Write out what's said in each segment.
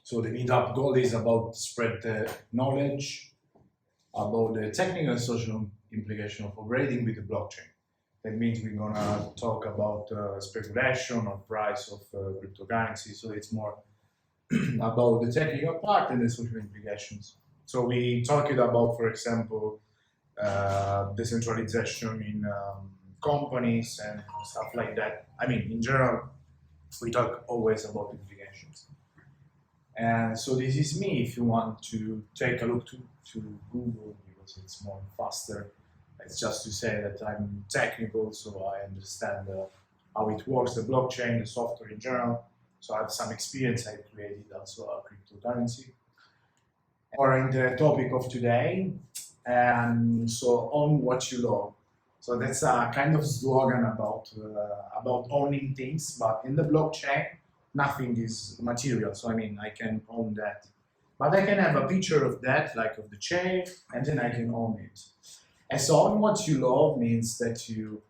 So the meetup goal is about spread the knowledge about the technical and social implication of operating with the blockchain. That means we're gonna talk about speculation or price of cryptocurrency. So it's more about the technical part and the social implications. So we talked about, for example, decentralization in companies and stuff like that. I mean, in general, we talk always about implications. And so this is me. If you want to take a look to Google, because it's more faster, it's just to say that I'm technical, so I understand how it works, the blockchain, the software in general. So I have some experience. I created also a cryptocurrency. Or in the topic of today, and so own what you love. So that's a kind of slogan about owning things, but in the blockchain, nothing is material. So I mean, I can own that, but I can have a picture of that, like of the chain, and then I can own it. And so own what you love means that you,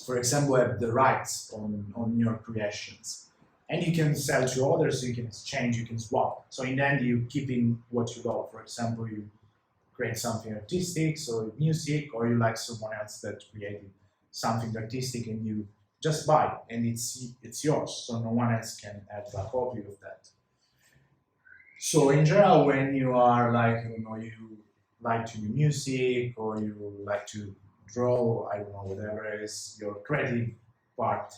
for example, have the rights on your creations, and you can sell to others. So you can exchange, you can swap. So in the end, you keeping what you love. For example, you create something artistic, so music, or you like someone else that created something artistic and you just buy it, and it's yours, so no one else can have a copy of that. So in general, when you are like, you like to do music or you like to draw, I don't know, whatever is your creative part,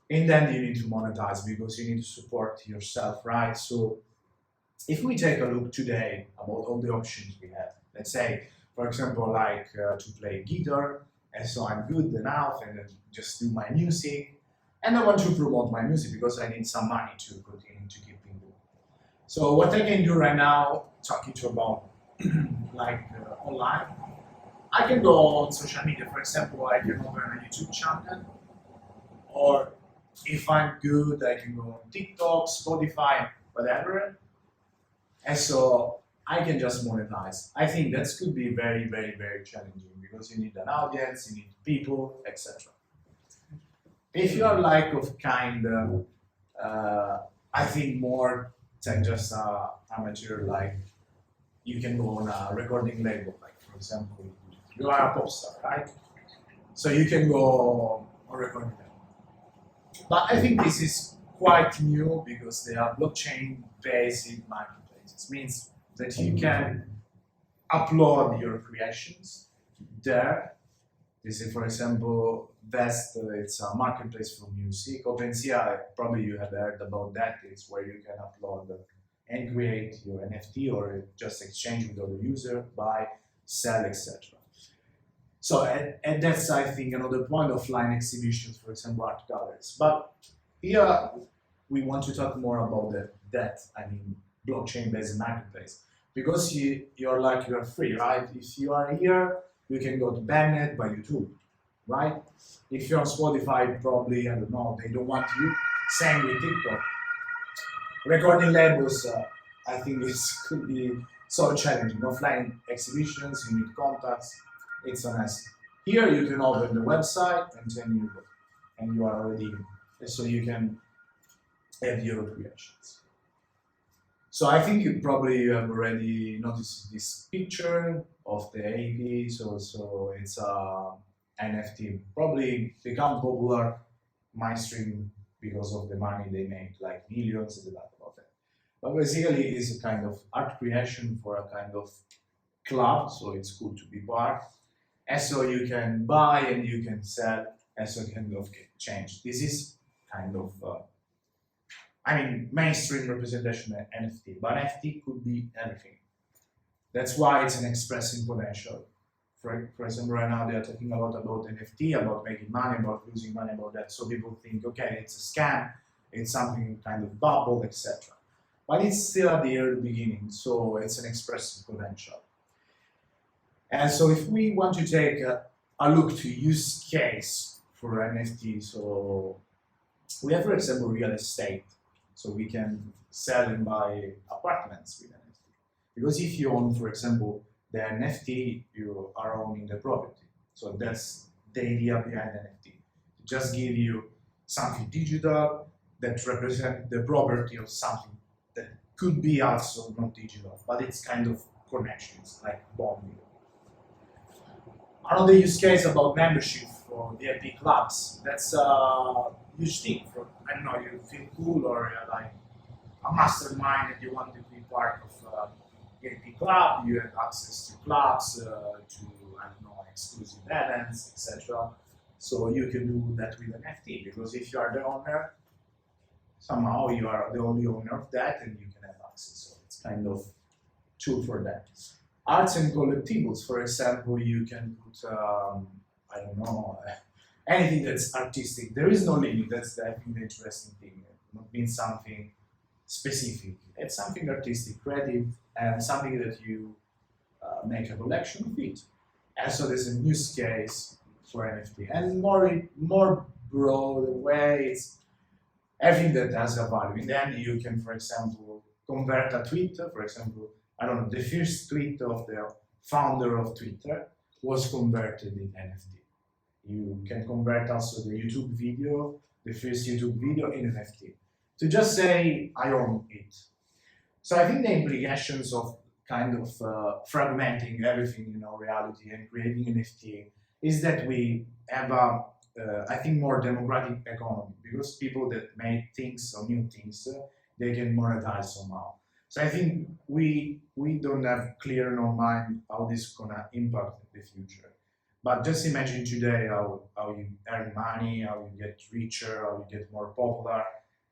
in the end you need to monetize because you need to support yourself, right? So if we take a look today about all the options we have, let's say, for example, like to play guitar, and so I'm good enough and then just do my music, and I want to promote my music because I need some money to continue to keep people. So what I can do right now, talking to about like online, I can go on social media. For example, I can open a YouTube channel, or if I'm good, I can go on TikTok, Spotify, whatever. And so I can just monetize. I think that could be very, very, very challenging because you need an audience, you need people, etc. If you are like of kind, I think more than just amateur, like you can go on a recording label. Like for example, you are a pop star, right? So you can go on recording label. But I think this is quite new because they are blockchain-based marketplaces. Means that you can upload your creations there. This is, for example, Vest, it's a marketplace for music. OpenSea, probably you have heard about that. It's where you can upload and create your NFT or just exchange with other user, buy, sell, etc. So, and that's, I think, another point of offline exhibitions, for example, art galleries. But here we want to talk more about blockchain-based marketplace. Because you're free, right? If you are here, you can go to Banned by YouTube, right? If you're on Spotify, probably, I don't know, they don't want you. Same with TikTok. Recording labels, I think this could be so challenging. Offline exhibitions, you need contacts, it's a mess. Here you can open the website and then you go, and you are already in. So you can have your creations. So I think you have already noticed this picture of the AP. So it's a NFT, probably become popular mainstream because of the money they make, like millions and that of it. But basically, it's a kind of art creation for a kind of club, so it's cool to be part. And so you can buy and you can sell, and so kind of change. This is kind of mainstream representation of NFT, but NFT could be anything. That's why it's an expressing potential. For example, right now they are talking a lot about NFT, about making money, about losing money, about that. So people think, okay, it's a scam, it's something kind of bubble, etc. But it's still at the early beginning, so it's an expressing potential. And so if we want to take a look to use case for NFT, so we have, for example, real estate. So we can sell and buy apartments with NFT. Because if you own, for example, the NFT, you are owning the property. So that's the idea behind NFT. To just give you something digital that represents the property of something that could be also not digital, but it's kind of connections, like bonding. Another use case about membership for VIP clubs. That's a huge thing. For, I don't know, you feel cool or you're like a mastermind and you want to be part of a VIP club. You have access to clubs, to I don't know, exclusive events, etc. So you can do that with an NFT because if you are the owner, somehow you are the only owner of that and you can have access. So it's kind of tool for that. Arts and collectibles, for example, you can put, I don't know, anything that's artistic. There is no limit. That's I think the interesting thing. It not means something specific. It's something artistic, creative, and something that you make a collection of it. And so there's a use case for NFT. And more broad way, it's everything that has a value. And then you can, for example, convert a tweet, for example, I don't know, the first tweet of the founder of Twitter was converted in NFT. You can convert also the YouTube video, the first YouTube video in NFT. To just say, I own it. So I think the implications of kind of fragmenting everything in our reality and creating NFT is that we have a, I think, more democratic economy because people that make things or new things, they can monetize somehow. So I think we don't have clear in our mind how this is gonna impact the future. But just imagine today how you earn money, how you get richer, how you get more popular.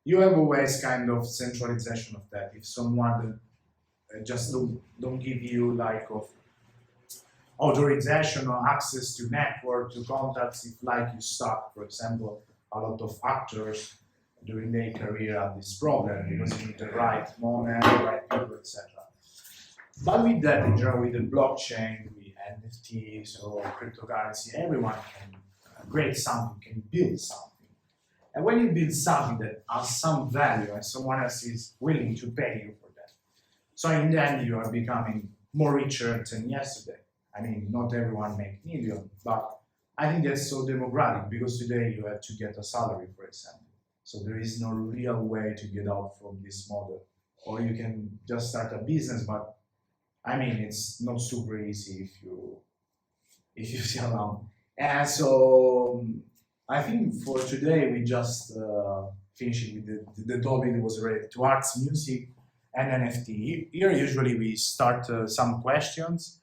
You have always kind of centralization of that. If someone just don't give you like of authorization or access to network, to contacts, if like you start, for example, a lot of actors during their career have this problem because you need the right moment, the right people, etc. But with that, in general, with the blockchain, with NFTs or cryptocurrency, everyone can create something, can build something. And when you build something that has some value and someone else is willing to pay you for that, so in the end you are becoming more richer than yesterday. I mean, not everyone makes millions, but I think that's so democratic because today you have to get a salary, for example. So there is no real way to get out from this model. Or you can just start a business, but I mean, it's not super easy if you see around. And so I think for today we just finish it with the topic that was related to arts, music, and NFT. Here usually we start some questions,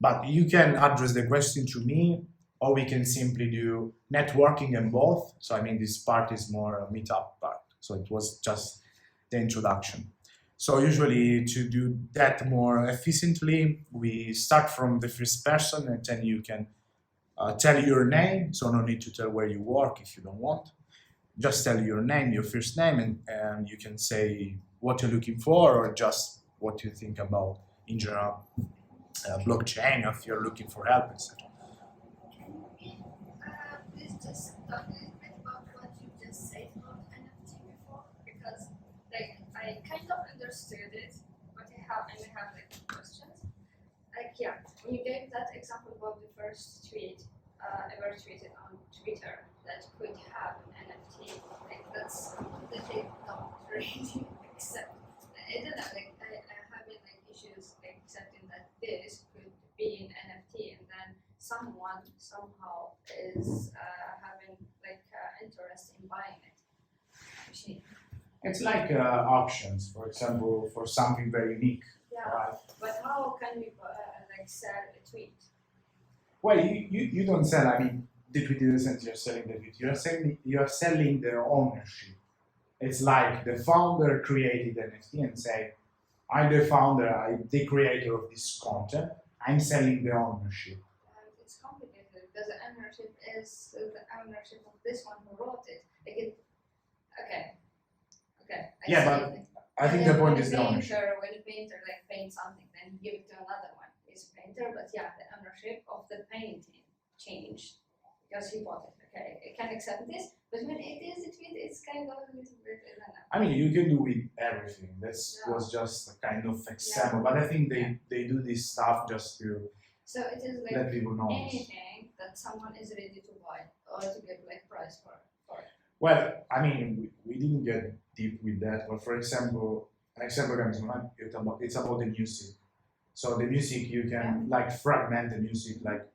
but you can address the question to me, or we can simply do networking and both. So I mean, this part is more a meetup part. So it was just the introduction. So usually to do that more efficiently, we start from the first person and then you can tell your name. So no need to tell where you work if you don't want. Just tell your name, your first name, and you can say what you're looking for or just what you think about in general blockchain, if you're looking for help, etc. Please just talk a little bit about what you just said about NFT before, because like I kind of understood it, but I have like questions. Like yeah, when you gave that example about the first tweet ever tweeted on Twitter that could have an NFT, like that's completely not really accept. I don't know, like I having like issues like accepting that this could be an NFT and then someone somehow is having like interest in buying it. Actually, It's like auctions, for example, for something very unique. yeah. Right? But how can we like sell a tweet? Well, you don't sell. I mean, the tweet in the sense you're selling the tweet. You're selling the ownership. It's like the founder created an NFT and say, I'm the founder, I'm the creator of this content. I'm selling the ownership. It's complicated because the ownership is the ownership of this one who wrote it. Like it, okay. I Yeah, see but it. I think the point is the ownership. When a painter like paints something, then give it to another one. He's a painter, but yeah, the ownership of the painting changed because he bought it. Okay, I can accept this, but when it is a tweet, it's kind of a little bit. I don't know. I mean, you can do with everything. This was just a kind of example, but I think they do this stuff just to So it is like let people know. anything that someone is ready to buy or to get like price for it. Well, I mean, we didn't get deep with that, but for example, an example again, it's about the music. So the music you can like fragment the music like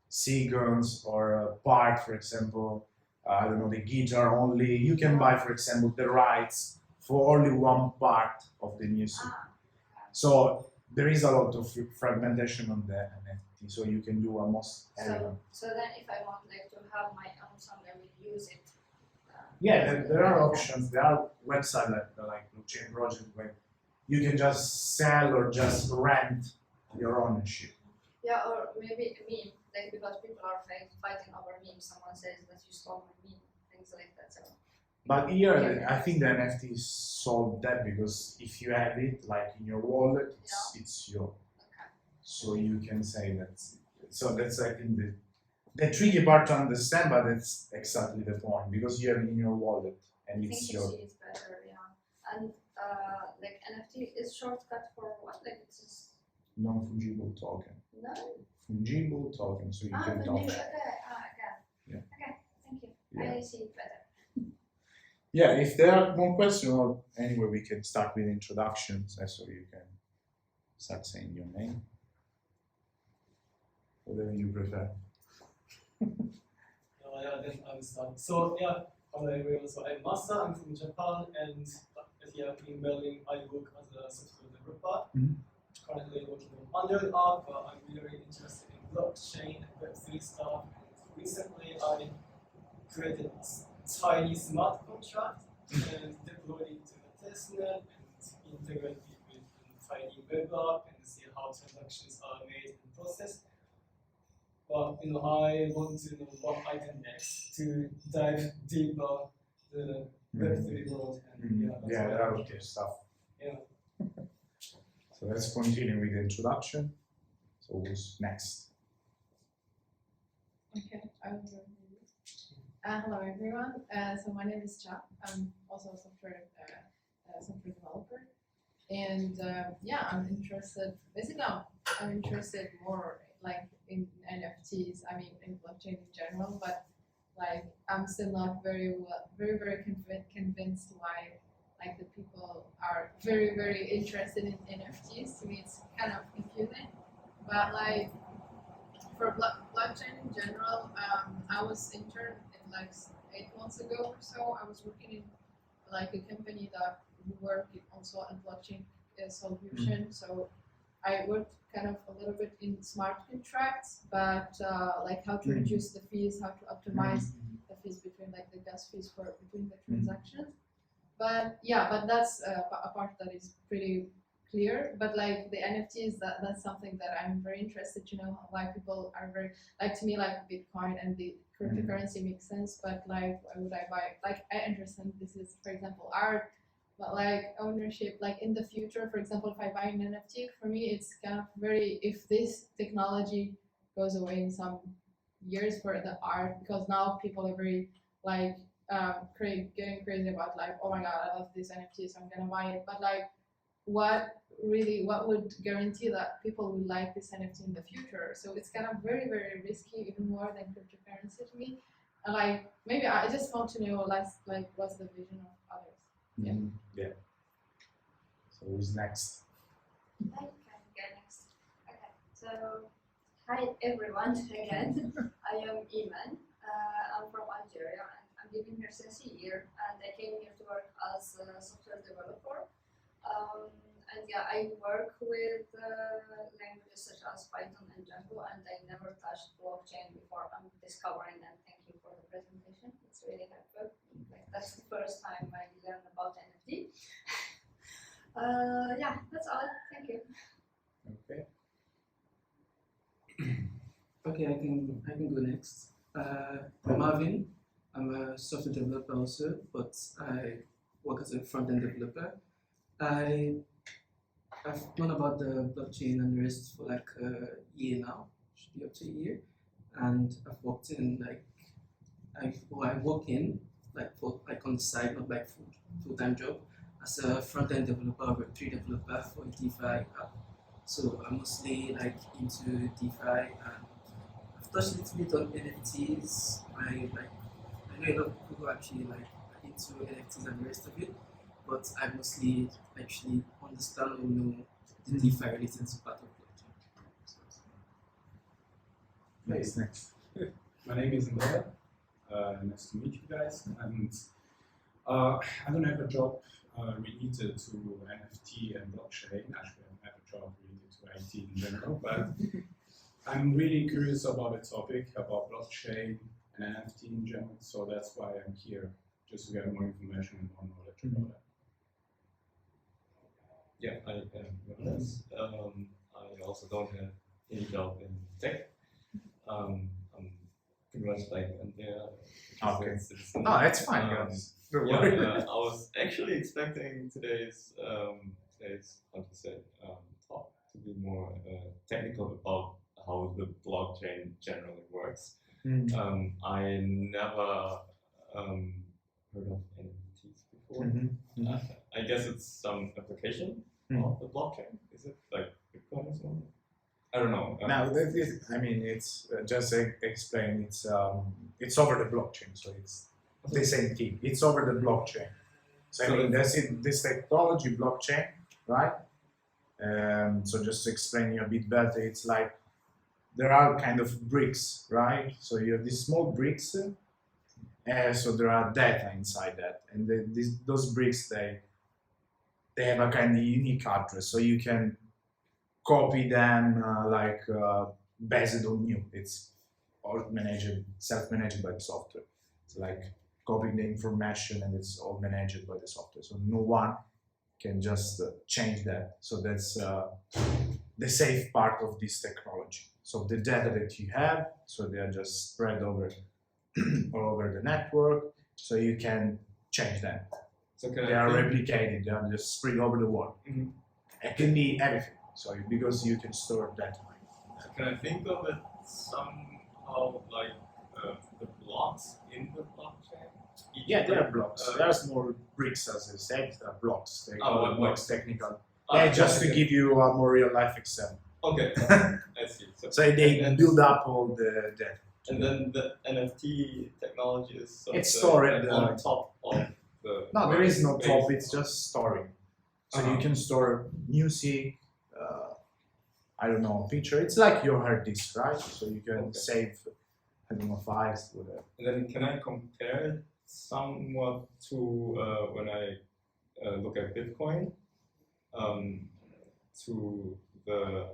sequence or a part, for example. I don't know, the guitar only. You can buy, for example, the rights for only one part of the music. So there is a lot of fragmentation on the NFT. So you can do almost everything. So then, if I want like to have my own song, I will use it. Yeah, there are options. There are websites like blockchain project where you can just sell or just rent your ownership. Yeah, or maybe a meme, like because people are fighting over memes. Someone says that you stole my meme, things like that. So. But here, I think the NFT solved that because if you have it like in your wallet, it's your. Okay. So you can say that. So that's I think the tricky part to understand, but it's exactly the point because you have it in your wallet and it's your. I think it's better, yeah. And like NFT is shortcut for what? Like it's just non-fungible token. No. Fungible token, so you can touch. Okay. Yeah. Okay. Thank you. Yeah. I see it better. Yeah, if there are one question or anyway, we can start with introductions, so you can start saying your name, whatever you prefer. Yeah, then I will start. So yeah, hello everyone. So I'm Masa. I'm from Japan, and here in Berlin, I work as a software developer. Currently working on Android app, but I'm really interested in blockchain and Web3 stuff. Recently, I created a tiny smart contract and deployed it to the testnet and integrated it with a tiny web app and see how transactions are made and processed. But I want to know what I do next to dive deeper the Web3 world. And yeah, there are okay stuff. Yeah. So let's continue with the introduction. So who's next? Okay, I will go. Hello everyone. So my name is Cha. I'm also a software developer, and I'm interested. Basically, I'm interested more like in NFTs. I mean, in blockchain in general, but like I'm still not very convinced why like the people are very interested in NFTs. To me, it's kind of confusing. But like for blockchain in general, I was intern like 8 months ago or so. I was working in like a company that worked also on blockchain solution. So I worked kind of a little bit in smart contracts, but like how to reduce the fees, how to optimize the fees between like the gas fees for between the transactions. But that's a part that is pretty clear. But like the NFTs, that's something that I'm very interested to know why people are very like to me like Bitcoin and the cryptocurrency makes sense. But like why would I buy? Like I understand this is for example art, but like ownership, like in the future, for example, if I buy an NFT, for me it's kind of very if this technology goes away in some years for the art because now people are very like getting crazy about like, oh my god, I love this NFT, so I'm gonna buy it. But like, what would guarantee that people will like this NFT in the future? So it's kind of very risky, even more than cryptocurrency to me. And like, maybe I just want to know less like what's the vision of others. Yeah. Yeah. So who's next? I can go next. Okay. So hi everyone again. I am Iman. I'm from Algeria and I'm living here since a year, and I came here to work as a software developer. And I work with languages such as Python and Django, and I never touched blockchain before. I'm discovering, and thank you for the presentation. It's really helpful. Like that's the first time I learned about NFT. That's all. Thank you. Okay. Okay, I can go next. I'm Marvin. I'm a software developer also, but I work as a front-end developer. I've known about the blockchain and the rest for like a year now, should be up to a year, and I've worked in like I work in like for like on the side, not like full-time job, as a front-end developer or Web3 developer for a DeFi app. So I'm mostly like into DeFi and I've touched a little bit on NFTs. I know a lot of people who actually like are into NFTs and the rest of it. but I mostly actually understand or know the DeFi related part of blockchain. Next, next. My name is Andrea. Nice to meet you guys. And I don't have a job related to NFT and blockchain. Actually, I don't have a job related to IT in general, but I'm really curious about the topic, about blockchain and NFT in general. So that's why I'm here, just to get more information and more knowledge about it. Yeah, I am Jonas. I also don't have any job in tech. I'm pretty much like Andrea. Okay. It's No, it's fine, guys. Don't Yeah, worry. I was actually expecting today's how to say talk to be more technical about how the blockchain generally works. I never heard of NFTs before. I guess it's some application of the blockchain. Is it like Bitcoin or something? I don't know. Now, I mean, it's just to explain. It's over the blockchain, so it's the same thing. It's over the blockchain. So I mean, that's it. This technology, blockchain, right? So just to explain you a bit better, it's like there are kind of bricks, right? So you have these small bricks, so there are data inside that, and those bricks they have a kind of unique address, so you can copy them based on you. It's all managed, self-managed by the software. It's like copying the information, and it's all managed by the software. So no one can just change that. So that's the safe part of this technology. So the data that you have, so they are just spread over all over the network, so you can change them. So They are replicated, they are just spread over the world. It can be anything, so because you can store data. So can I think of it somehow like the blocks in the blockchain? Yeah, there are blocks. There are small bricks, as I said, there are blocks. They call it blocks technical. Just to give you a more real life example. Okay, I see. So they build up all the data. And then the NFT technology is It's stored on top of the. No, there is no base. top, it's just storing. So you can store music, I don't know, picture. It's like your hard disk, right? So you can save, I don't know, files, whatever. And then can I compare it somewhat to when I look at Bitcoin to the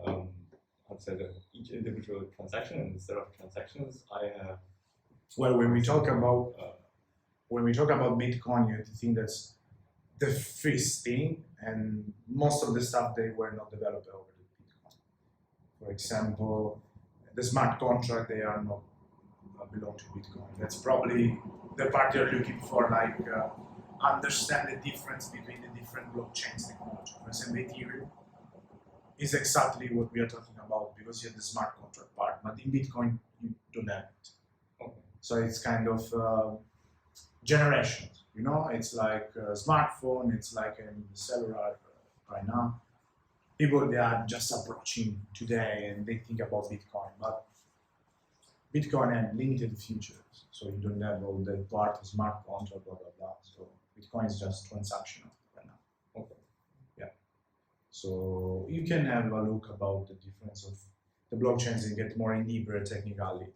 how to say that each individual transaction, and instead of transactions, I have. Well, when we talk about Bitcoin, you have to think that's the first thing, and most of the stuff they were not developed over the Bitcoin. For example, the smart contract, they are not belong to Bitcoin. That's probably the part you're looking for, like understand the difference between the different blockchains technology. For example, Ethereum is exactly what we are talking about because you have the smart contract part, but in Bitcoin you don't have it. Okay. So it's kind of generations, you know, it's like a smartphone, it's like a cellular right now. People, they are just approaching today and they think about Bitcoin, but Bitcoin has limited features, so you don't have all that part of smart contract, blah, blah, blah. So Bitcoin is just transactional right now. Okay. Yeah. So you can have a look about the difference of the blockchains and get more in deeper technically.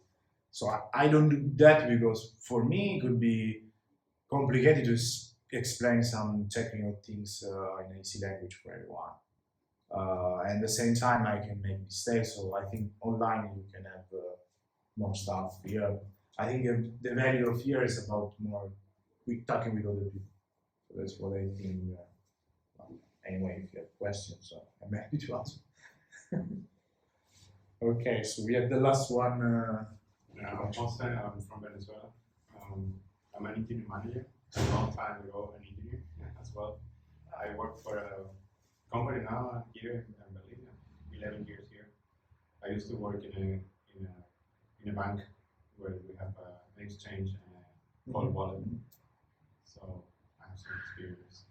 So I don't do that because for me it could be complicated to explain some technical things in an easy language for everyone. And at the same time, I can make mistakes. So I think online you can have more stuff here. I think the value of here is about more talking with other people. So that's what I think. Anyway, if you have questions, so I'm happy to answer. Okay, so we have the last one. I'm Jose, I'm from Venezuela. I'm an engineer manager. A long time ago, an engineer as well. I work for a company now here in Berlin. 11 years here. I used to work in a bank where we have an exchange called wallet. So I have some experience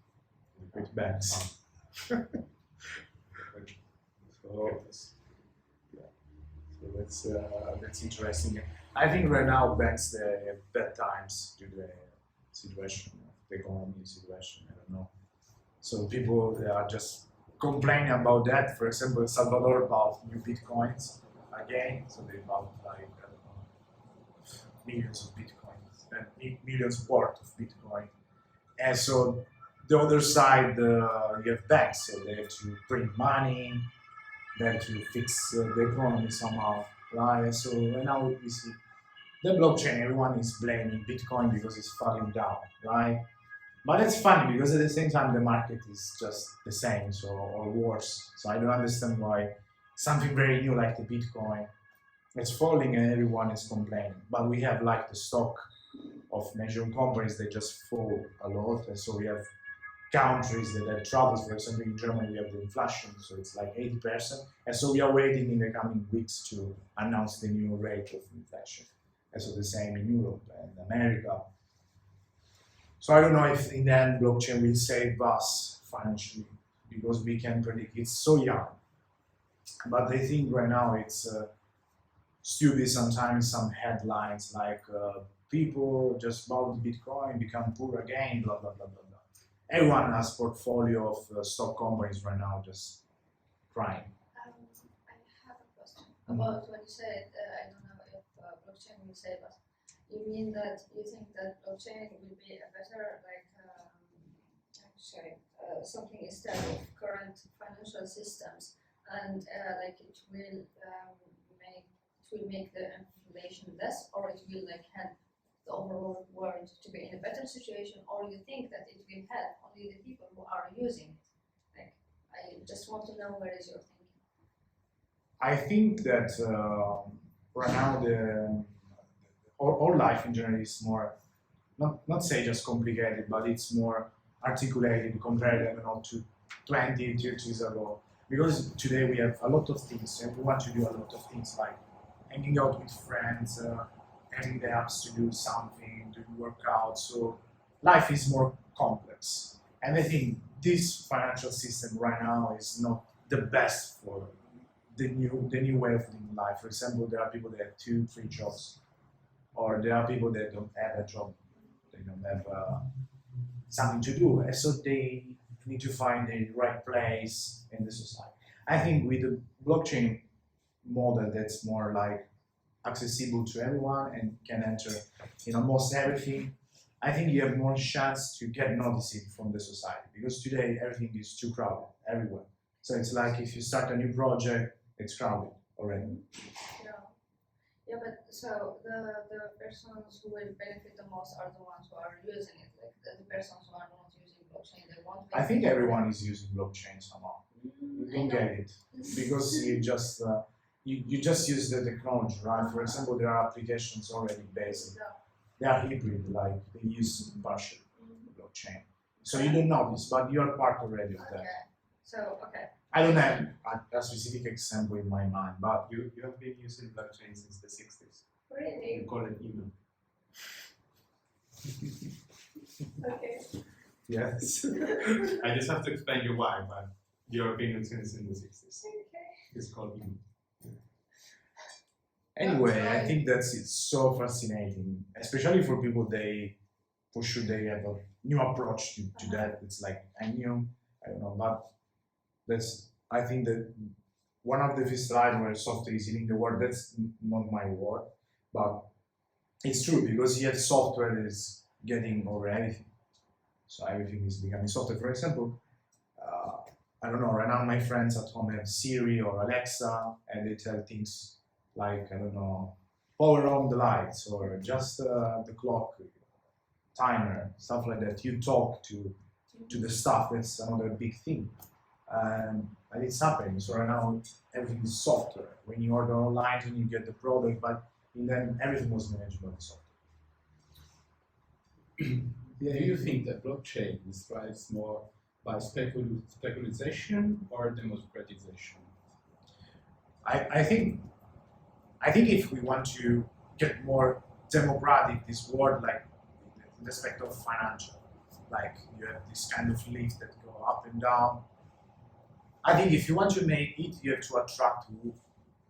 With banks. So that's interesting. I think right now banks they have bad times due to the situation, the economy situation. I don't know. So people they are just complaining about that. For example, El Salvador bought new bitcoins again, so they bought like I don't know, millions of bitcoins and millions worth of bitcoin. And so the other side, you have banks, so they have to print money, they have to fix the economy somehow, right? And so right now we see the blockchain, everyone is blaming Bitcoin because it's falling down, right? But it's funny because at the same time the market is just the same, so or worse. So I don't understand why something very new like the Bitcoin it's falling and everyone is complaining. But we have like the stock of major companies that just fall a lot, and so we have countries that have troubles. For example, in Germany we have the inflation, so it's like 80%, and so we are waiting in the coming weeks to announce the new rate of inflation. And so the same in Europe and America. So I don't know if in the end blockchain will save us financially because we can predict it's so young. But I think right now it's still be sometimes some headlines like people just bought Bitcoin, become poor again, blah blah blah blah blah. Everyone has portfolio of stock companies right now just crying. I have a question about what you said. I don't know if blockchain will save us. You mean that you think that blockchain will be a better, like, something instead of current financial systems, and like it will make the inflation less, or it will like help the overall world to be in a better situation, or you think that it will help only the people who are using it? Like, I just want to know where is your thinking. I think that right now all life in general is more, not say just complicated, but it's more articulated compared, I don't know, to 20, 30 years ago. Because today we have a lot of things, and we want to do a lot of things like hanging out with friends, having the apps to do something, doing workouts. So life is more complex. And I think this financial system right now is not the best for the new way of living life. For example, there are people that have 2, 3 jobs, or there are people that don't have a job, they don't have something to do, and so they need to find the right place in the society. I think with the blockchain model that's more like accessible to everyone and can enter in almost everything, I think you have more chance to get noticed from the society, because today everything is too crowded everywhere. So it's like if you start a new project, it's crowded already. Yeah, but so the persons who will benefit the most are the ones who are using it. Like the persons who are not using blockchain, they won't. I think everyone is using blockchain somehow. You don't get it because you just you just use the technology, right? For example, there are applications already based. They are hybrid, like they use partial blockchain. So you don't know this, but you are part already of that. Okay. So okay. I don't have a specific example in my mind, but You have been using blockchain since the 60s. Really? You call it email. Okay. yes. I just have to explain you why, but your opinion since in the 60s. Okay. It's called email. Anyway, I think that's it's so fascinating, especially for people for sure they have a new approach to that. It's like I don't know, but I think that one of the first slides where software is healing the world, that's not my word, but it's true because you have software that is getting over everything. So everything is becoming software. For example, I don't know, right now my friends at home have Siri or Alexa, and they tell things like, I don't know, power on the lights or just the clock, timer, stuff like that. You talk to the stuff, that's another big thing. And it's happening. So right now everything is software. When you order online, then you get the product, but then everything was managed by the software. Do you think that blockchain thrives more by speculation or democratization? I think if we want to get more democratic, this world, like in the aspect of financial, like you have this kind of lifts that go up and down. I think if you want to make it, you have to attract who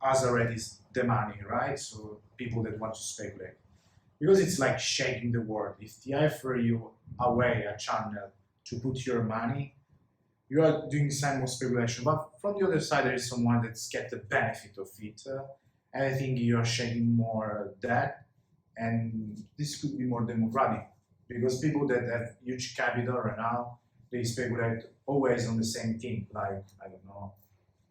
has already the money, right? So people that want to speculate. Because it's like shaking the world. If I offer you away a channel to put your money, you are doing some more speculation, but from the other side, there is someone that's get the benefit of it. And I think you are sharing more that, and this could be more democratic because people that have huge capital right now, they speculate always on the same thing, like, I don't know,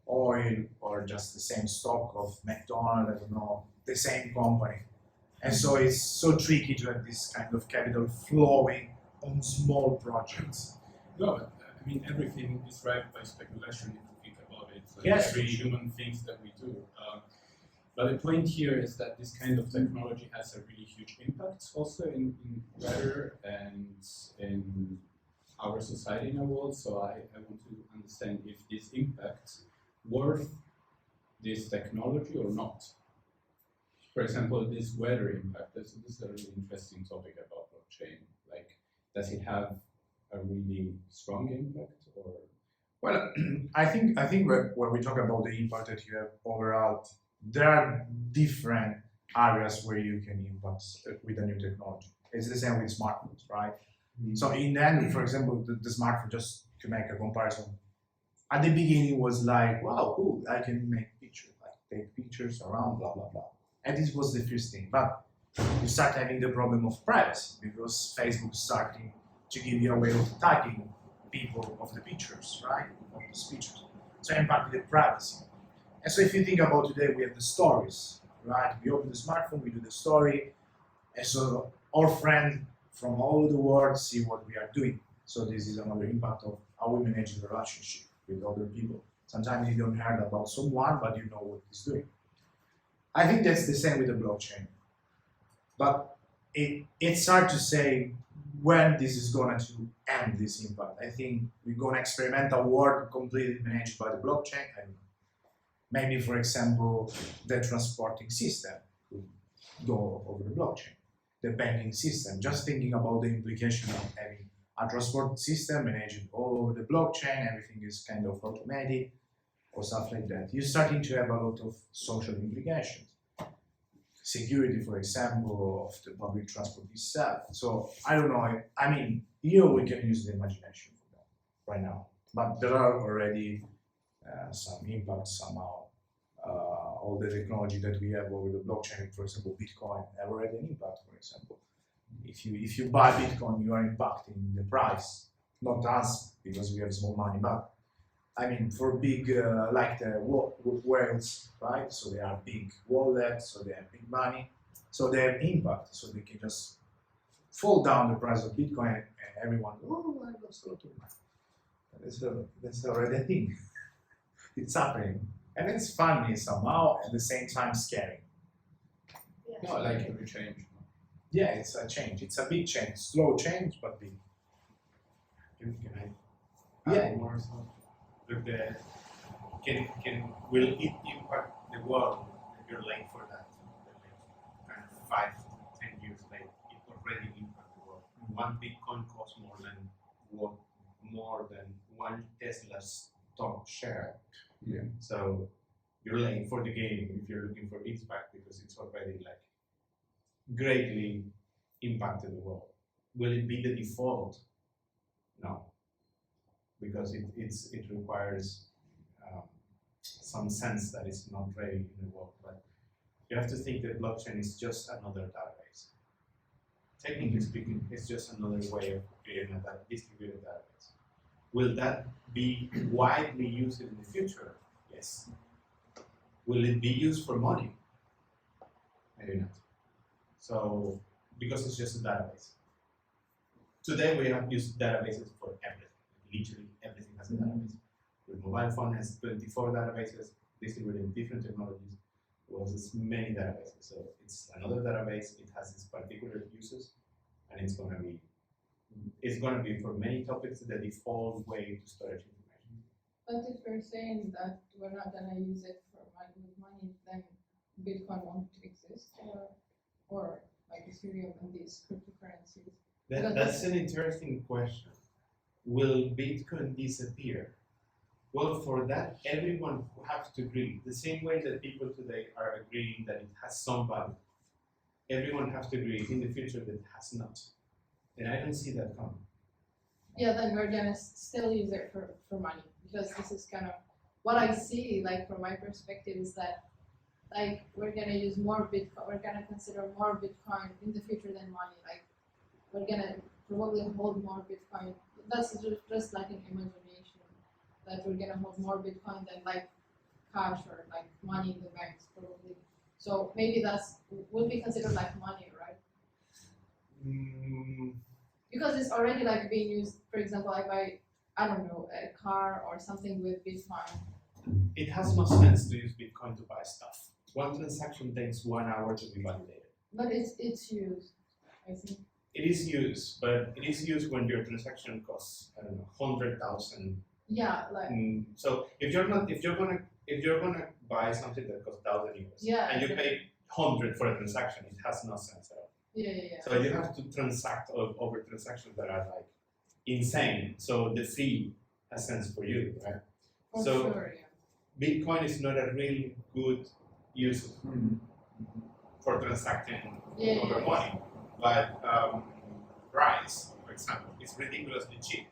oil or just the same stock of McDonald's, I don't know, the same company. And so it's so tricky to have this kind of capital flowing on small projects. No, but, I mean, everything is right by speculation if you think about it. Like Yes. every human things that we do. But the point here is that this kind of technology has a really huge impact also in weather and in our society in our world. So I want to understand if this impact worth this technology or not. For example, this weather impact, this is a really interesting topic about blockchain. Like, does it have a really strong impact or? Well, I think when we talk about the impact that you have overall, there are different areas where you can impact with a new technology. It's the same with smartphones, right? So in the end, for example, the smartphone, just to make a comparison, at the beginning was like, wow, cool, I can make pictures, like take pictures around, blah, blah, blah. And this was the first thing. But you start having the problem of privacy because Facebook starting to give you a way of tagging people of the pictures, right? Of these pictures. So impacted the privacy. And so if you think about today, we have the stories, right? We open the smartphone, we do the story, and so our friends from all over the world see what we are doing. So this is another impact of how we manage the relationship with other people. Sometimes you don't hear about someone, but you know what he's doing. I think that's the same with the blockchain. But it's hard to say when this is going to end this impact. I think we're going to experiment a world completely managed by the blockchain. I don't know. Maybe, for example, the transporting system could go over the blockchain, the banking system. Just thinking about the implication of having a transport system managed all over the blockchain, everything is kind of automated or stuff like that. You're starting to have a lot of social implications. Security, for example, of the public transport itself. So I don't know. I mean, here we can use the imagination for that right now, but there are already some impacts somehow. All the technology that we have over the blockchain, for example, Bitcoin, have already an impact. For example, if you buy Bitcoin, you are impacting the price, not us because we have small money, but I mean, for big, like the whales, right? So they are big wallets, so they have big money, so they have impact, so they can just fall down the price of Bitcoin and everyone, oh, I lost a lot of money. That's already a thing. It's happening. And it's funny somehow, at the same time scary. Yeah. No, like every change. Yeah, it's a change. It's a big change. Slow change, but big. Can I Yeah. add more stuff? Look, will it impact the world if you're late for that? Kind of 5 to 10 years late, it already impacts the world. One Bitcoin costs more than one Tesla stock share. Yeah. So you're late for the game if you're looking for impact because it's already like greatly impacted the world. Will it be the default? No, because it requires some sense that it's not ready in the world. But you have to think that blockchain is just another database. Technically speaking, it's just another way of creating a distributed database. Will that be widely used in the future? Yes. Will it be used for money? Maybe not. So, because it's just a database. Today we have used databases for everything. Literally everything has a database. Your mobile phone has 24 databases distributed in different technologies. It has many databases. So it's another database. It has its particular uses, and it's going to be for many topics the default way to storage information. But if we're saying that we're not gonna use it for money, then Bitcoin won't exist, or like Ethereum and these cryptocurrencies. That's an interesting question. Will Bitcoin disappear? Well, for that, everyone has to agree. The same way that people today are agreeing that it has some value, everyone has to agree in the future that it has not. And I don't see that coming. yeah, then we're gonna still use it for money, because this is kind of what I see, like from my perspective, is that like we're gonna use more Bitcoin, we're gonna consider more Bitcoin in the future than money. Like we're gonna probably hold more Bitcoin. That's just like an imagination, that we're gonna hold more Bitcoin than like cash or like money in the banks probably. So maybe that's would be considered like money, right? Because it's already like being used. For example, I buy, I don't know, a car or something with Bitcoin. It has no sense to use Bitcoin to buy stuff. One transaction takes 1 hour to be validated. But it's used, I think. It is used, but it is used when your transaction costs, I don't know, 100,000. Yeah, like So if you're gonna buy something that costs 1,000 euros, yeah, and you pay 100 for a transaction, it has no sense at all. yeah. So you have to transact over transactions that are like insane. So the fee has sense for you, right? For So sure, yeah. Bitcoin is not a really good use for transacting over money, but Rise, for example, is ridiculously cheap.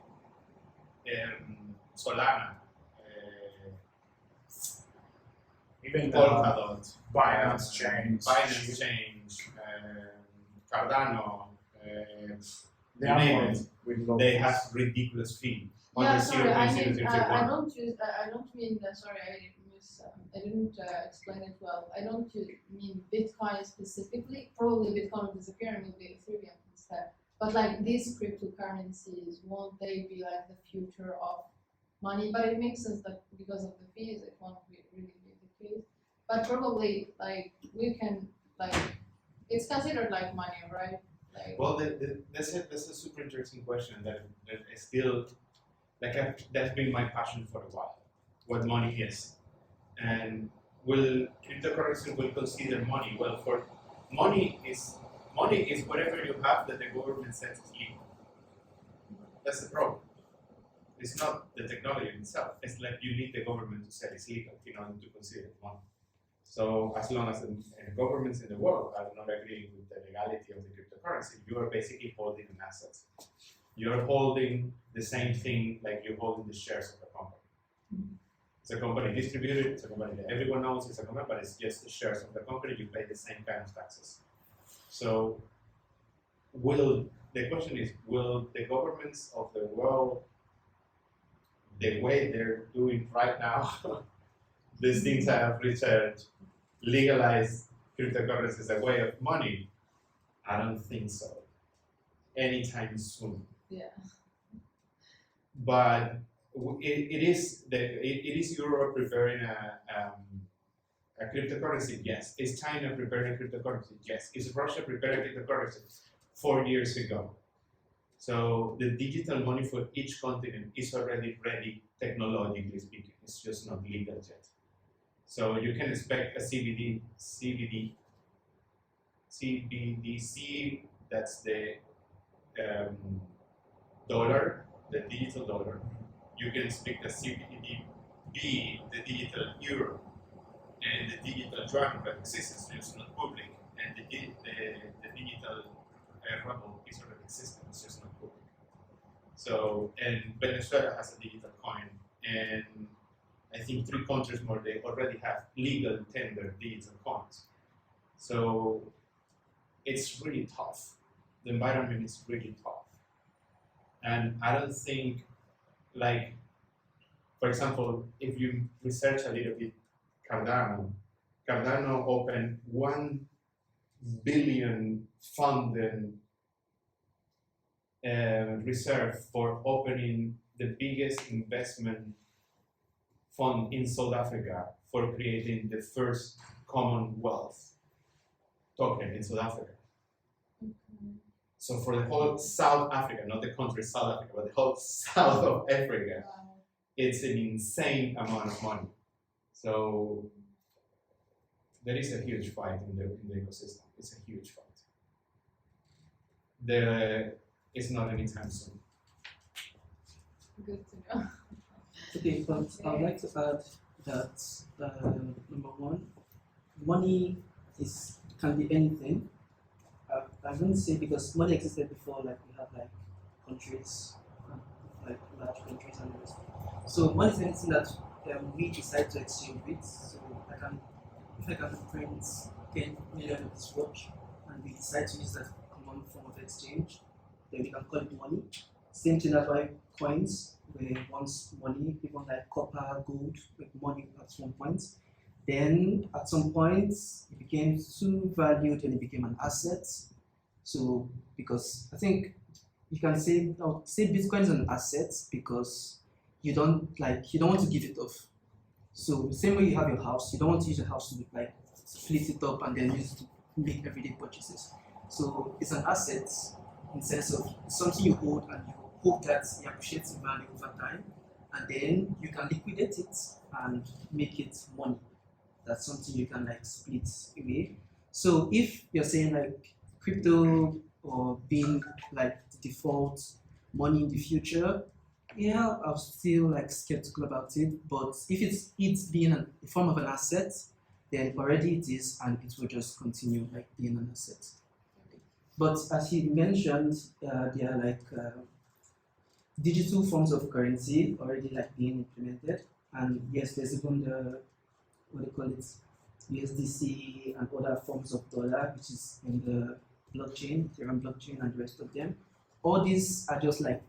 Solana, Even Polkadot, Binance Change. Cardano, They you are name more it. with low They fees. have ridiculous fee. Yeah, sorry, I Under mean, I don't mean that. Sorry, I didn't explain it well. I don't mean Bitcoin specifically. Probably Bitcoin will disappear and will be Ethereum instead. But like these cryptocurrencies, won't they be like the future of money? But it makes sense that because of the fees, it won't be really be the case. But probably like we can like it's considered like money, right? Like Well, that's a super interesting question that is still that's been my passion for a while. What money is, and will cryptocurrency will consider money? Well, for money is whatever you have that the government says is legal. That's the problem. It's not the technology itself. It's like you need the government to say it's legal in order to consider it money. So as long as the governments in the world are not agreeing with the legality of the cryptocurrency, you are basically holding an asset. You're holding the same thing like you're holding the shares of the company. It's a company distributed, it's a company that everyone knows it's a company, but it's just the shares of the company, you pay the same kind of taxes. So the question is, will the governments of the world, the way they're doing right now, these things I have researched, legalize cryptocurrency as a way of money? I don't think so. Anytime soon. yeah. But it is Europe preparing a cryptocurrency? Yes. Is China preparing cryptocurrency? Yes. Is Russia preparing cryptocurrency 4 years ago? So the digital money for each continent is already ready, technologically speaking. It's just not legal yet. So you can expect a CBDC, that's the dollar, the digital dollar. You can expect a CBDB, the digital euro, and the digital yuan that exists, it's not public, and the digital ruble is already existing, it's just not public. So, and Venezuela has a digital coin, and I think 3 countries more, they already have legal tender digital coins. So it's really tough. The environment is really tough. And I don't think, like, for example, if you research a little bit Cardano opened 1 billion funded reserve for opening the biggest investment fund in South Africa for creating the first Commonwealth token in South Africa. So for the whole South Africa, not the country South Africa, but the whole south of Africa, it's an insane amount of money. So there is a huge fight in the ecosystem. It's a huge fight. It's not anytime soon. Good to know. Okay, but I would like to add that number one, money can be anything. I wouldn't say because money existed before, like we have like countries, like large countries and the rest. So money is anything that we decide to exchange with. So if I can print 10 million of this watch, and we decide to use that common form of exchange, then we can call it money. Same thing as why coins were once money, even like copper, gold, with money at some point. Then at some point it became too valued and it became an asset. So because I think you can say Bitcoin is an asset because you don't want to give it off. So the same way you have your house, you don't want to use your house to like split it up and then use it to make everyday purchases. So it's an asset in the sense of something you hold and you hope that it appreciates in value over time, and then you can liquidate it and make it money. That's something you can like split away. So if you're saying like crypto or being like the default money in the future, yeah, I'm still like skeptical about it. But if it's being a form of an asset, then already it is, and it will just continue like being an asset. But as he mentioned, there are like digital forms of currency already like being implemented, and yes, there's even the what do you call it, USDC and other forms of dollar, which is in the blockchain, Ethereum blockchain, and the rest of them. All these are just like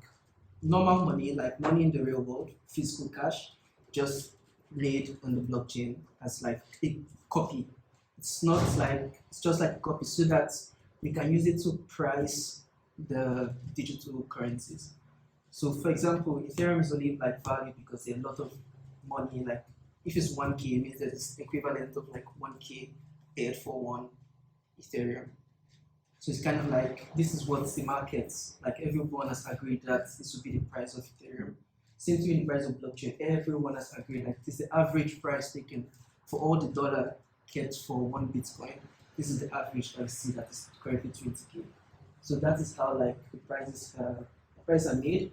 normal money, like money in the real world, physical cash, just made on the blockchain as like a copy. It's just like a copy, so that we can use it to price the digital currencies. So for example, Ethereum is only like valued because there's a lot of money, like if it's 1K, it means that it's equivalent of like 1K paid for one Ethereum. So it's kind of like, this is what the markets, like everyone has agreed that this will be the price of Ethereum. Same thing in the price of blockchain, everyone has agreed like this is the average price taken for all the dollar kept for one Bitcoin. This is the average I see that is currently 20K. So that is how like the prices are made.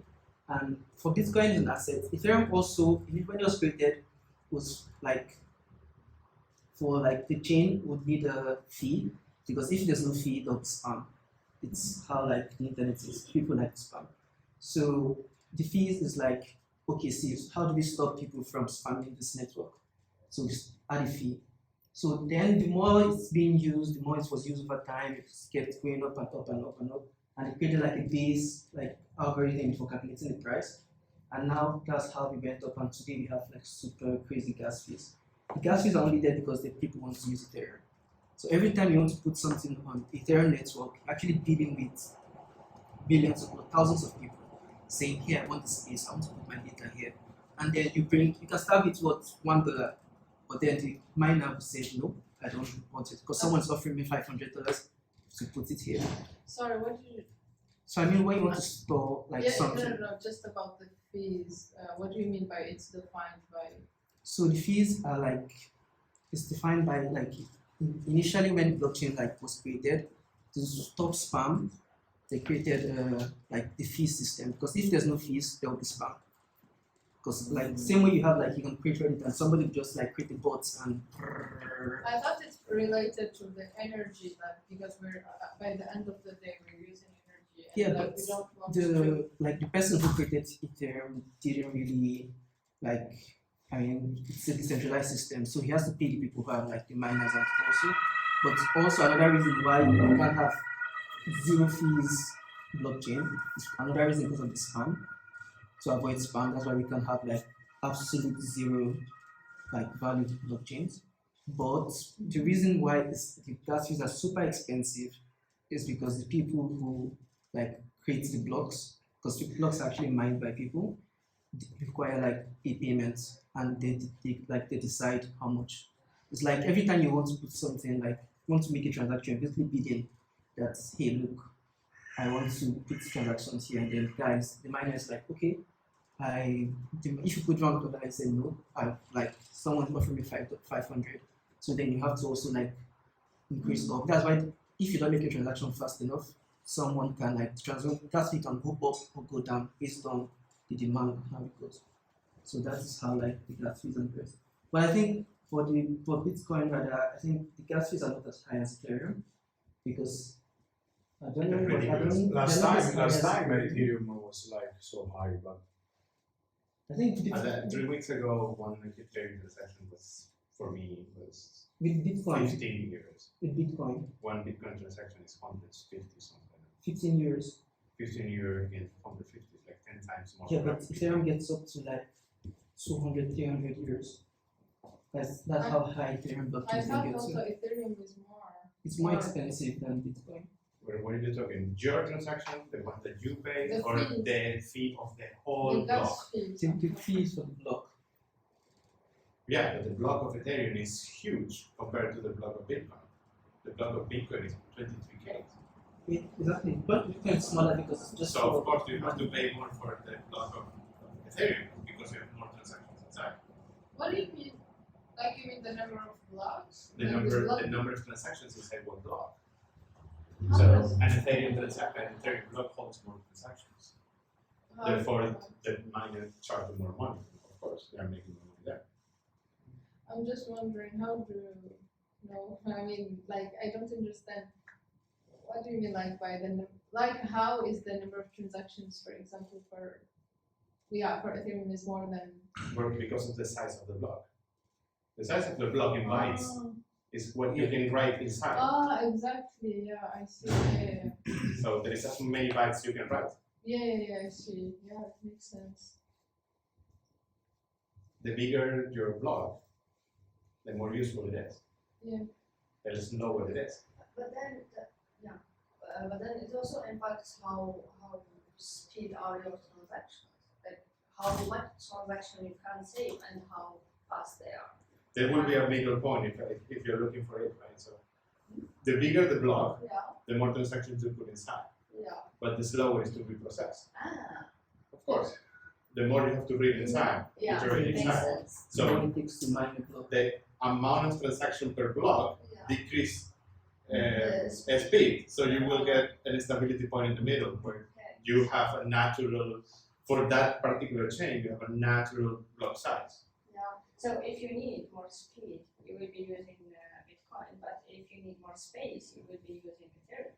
And for Bitcoin as an asset, Ethereum also, when it was created, was like, for like the chain would need a fee, because if there's no fee, it don't spam. It's how like the internet is, people like to spam. So the fees is like, okay, see, how do we stop people from spamming this network? So we add a fee. So then the more it's being used, the more it was used over time, it kept going up and up and up and up. And it created like a base, like algorithm for calculating the price. And now that's how we went up, and today we have like super crazy gas fees. The gas fees are only there because the people want to use Ethereum. So every time you want to put something on Ethereum network, actually dealing with billions or thousands of people saying, here, I want this space, I want to put my data here. And then you can start with what, $1, but then the miner will say, no, I don't want it, because someone's offering me $500 to put it here. Sorry, what did you? So I mean, when you want to store like something. No, just about the fees. What do you mean by it's defined by? So the fees are like, it's defined by like, initially when blockchain like was created, to stop spam, they created like the fee system, because if there's no fees, there will be spam. Because like same way you have like you can create Reddit and somebody just like create the bots and. I thought it's related to the energy, that because we're by the end of the day we're using energy. And Yeah, like, but we don't want to. the person who created Ethereum didn't really like. I mean, it's a decentralized system, so he has to pay the people who are like the miners and also. But also another reason why you can't have zero fees blockchain is another reason because of the spam. To avoid spam, that's why we can have like absolute zero like value blockchains. But the reason why the gas fees are super expensive is because the people who like create the blocks, because the blocks are actually mined by people, require like a payment, and they decide how much. It's like every time you want to put something, like you want to make a transaction, basically bidding that, hey look, I want to put transactions here, and then guys, the miner is like, okay, if you put $1, I say no, I like someone offered me 500. So then you have to also like increase up. That's why if you don't make a transaction fast enough, someone can like gas fee can go up or go down based on the demand and how it goes. So that is how like the gas fees and the rest. But I think for Bitcoin rather, I think the gas fees are not as high as Ethereum, because I don't know what Ridiculous. happened. Last time Ethereum was like so high, but I think And then 3 weeks ago, one Ethereum transaction was, for me, was with Bitcoin, 15 euros. with Bitcoin, One Bitcoin transaction is 150 something. 15 years. 15 euro against 150 is like 10 times more. Yeah, but Ethereum gets up to like 200, 300 years. That's how high Ethereum I blockchain can thought get also to. Ethereum is more. It's more expensive than Bitcoin. What are you talking? Your transaction, the one that you pay, The or fees. the fee of the whole The gas block? fees. The fees for the block. Yeah, but the block of Ethereum is huge compared to the block of Bitcoin. The block of Bitcoin is 23K. Exactly. But Bitcoin is smaller because it's just So of course you have to pay more for the block of Ethereum because you have more transactions inside. What do you mean? Like you mean the number of blocks? The Like number of transactions inside one block. How So does- an Ethereum block holds more transactions. how Therefore, does that- the miners charge more money. Of course, they are making more money there. I'm just wondering how do you know? I mean, like I don't understand. What do you mean, like by the like how is the number of transactions, for example, for Ethereum is more than. Or because of the size of the block. The size of the block in bytes is what you can write inside. Exactly. Yeah, I see. Yeah. So there is as many bytes you can write. Yeah, I see. Yeah, it makes sense. The bigger your block, the more useful it is. Yeah. The less slower it is. But then, but then it also impacts how speed are your transactions, like how much transaction you can save and how fast they are. There will be a middle point if you're looking for it, right? So the bigger the block, Yeah, the more transactions you put inside, yeah. but the slower is to be processed. Ah, Of course, the more you have to read inside, yeah, iterate makes inside. sense. So So it takes to mine the block. the amount of transaction per block Yeah. decrease Yes. speed. So you will get an stability point in the middle where Okay. you have a natural, for that particular chain, you have a natural block size. Yeah. So if you need more speed, you will be using Bitcoin, but if you need more space, you will be using Ethereum.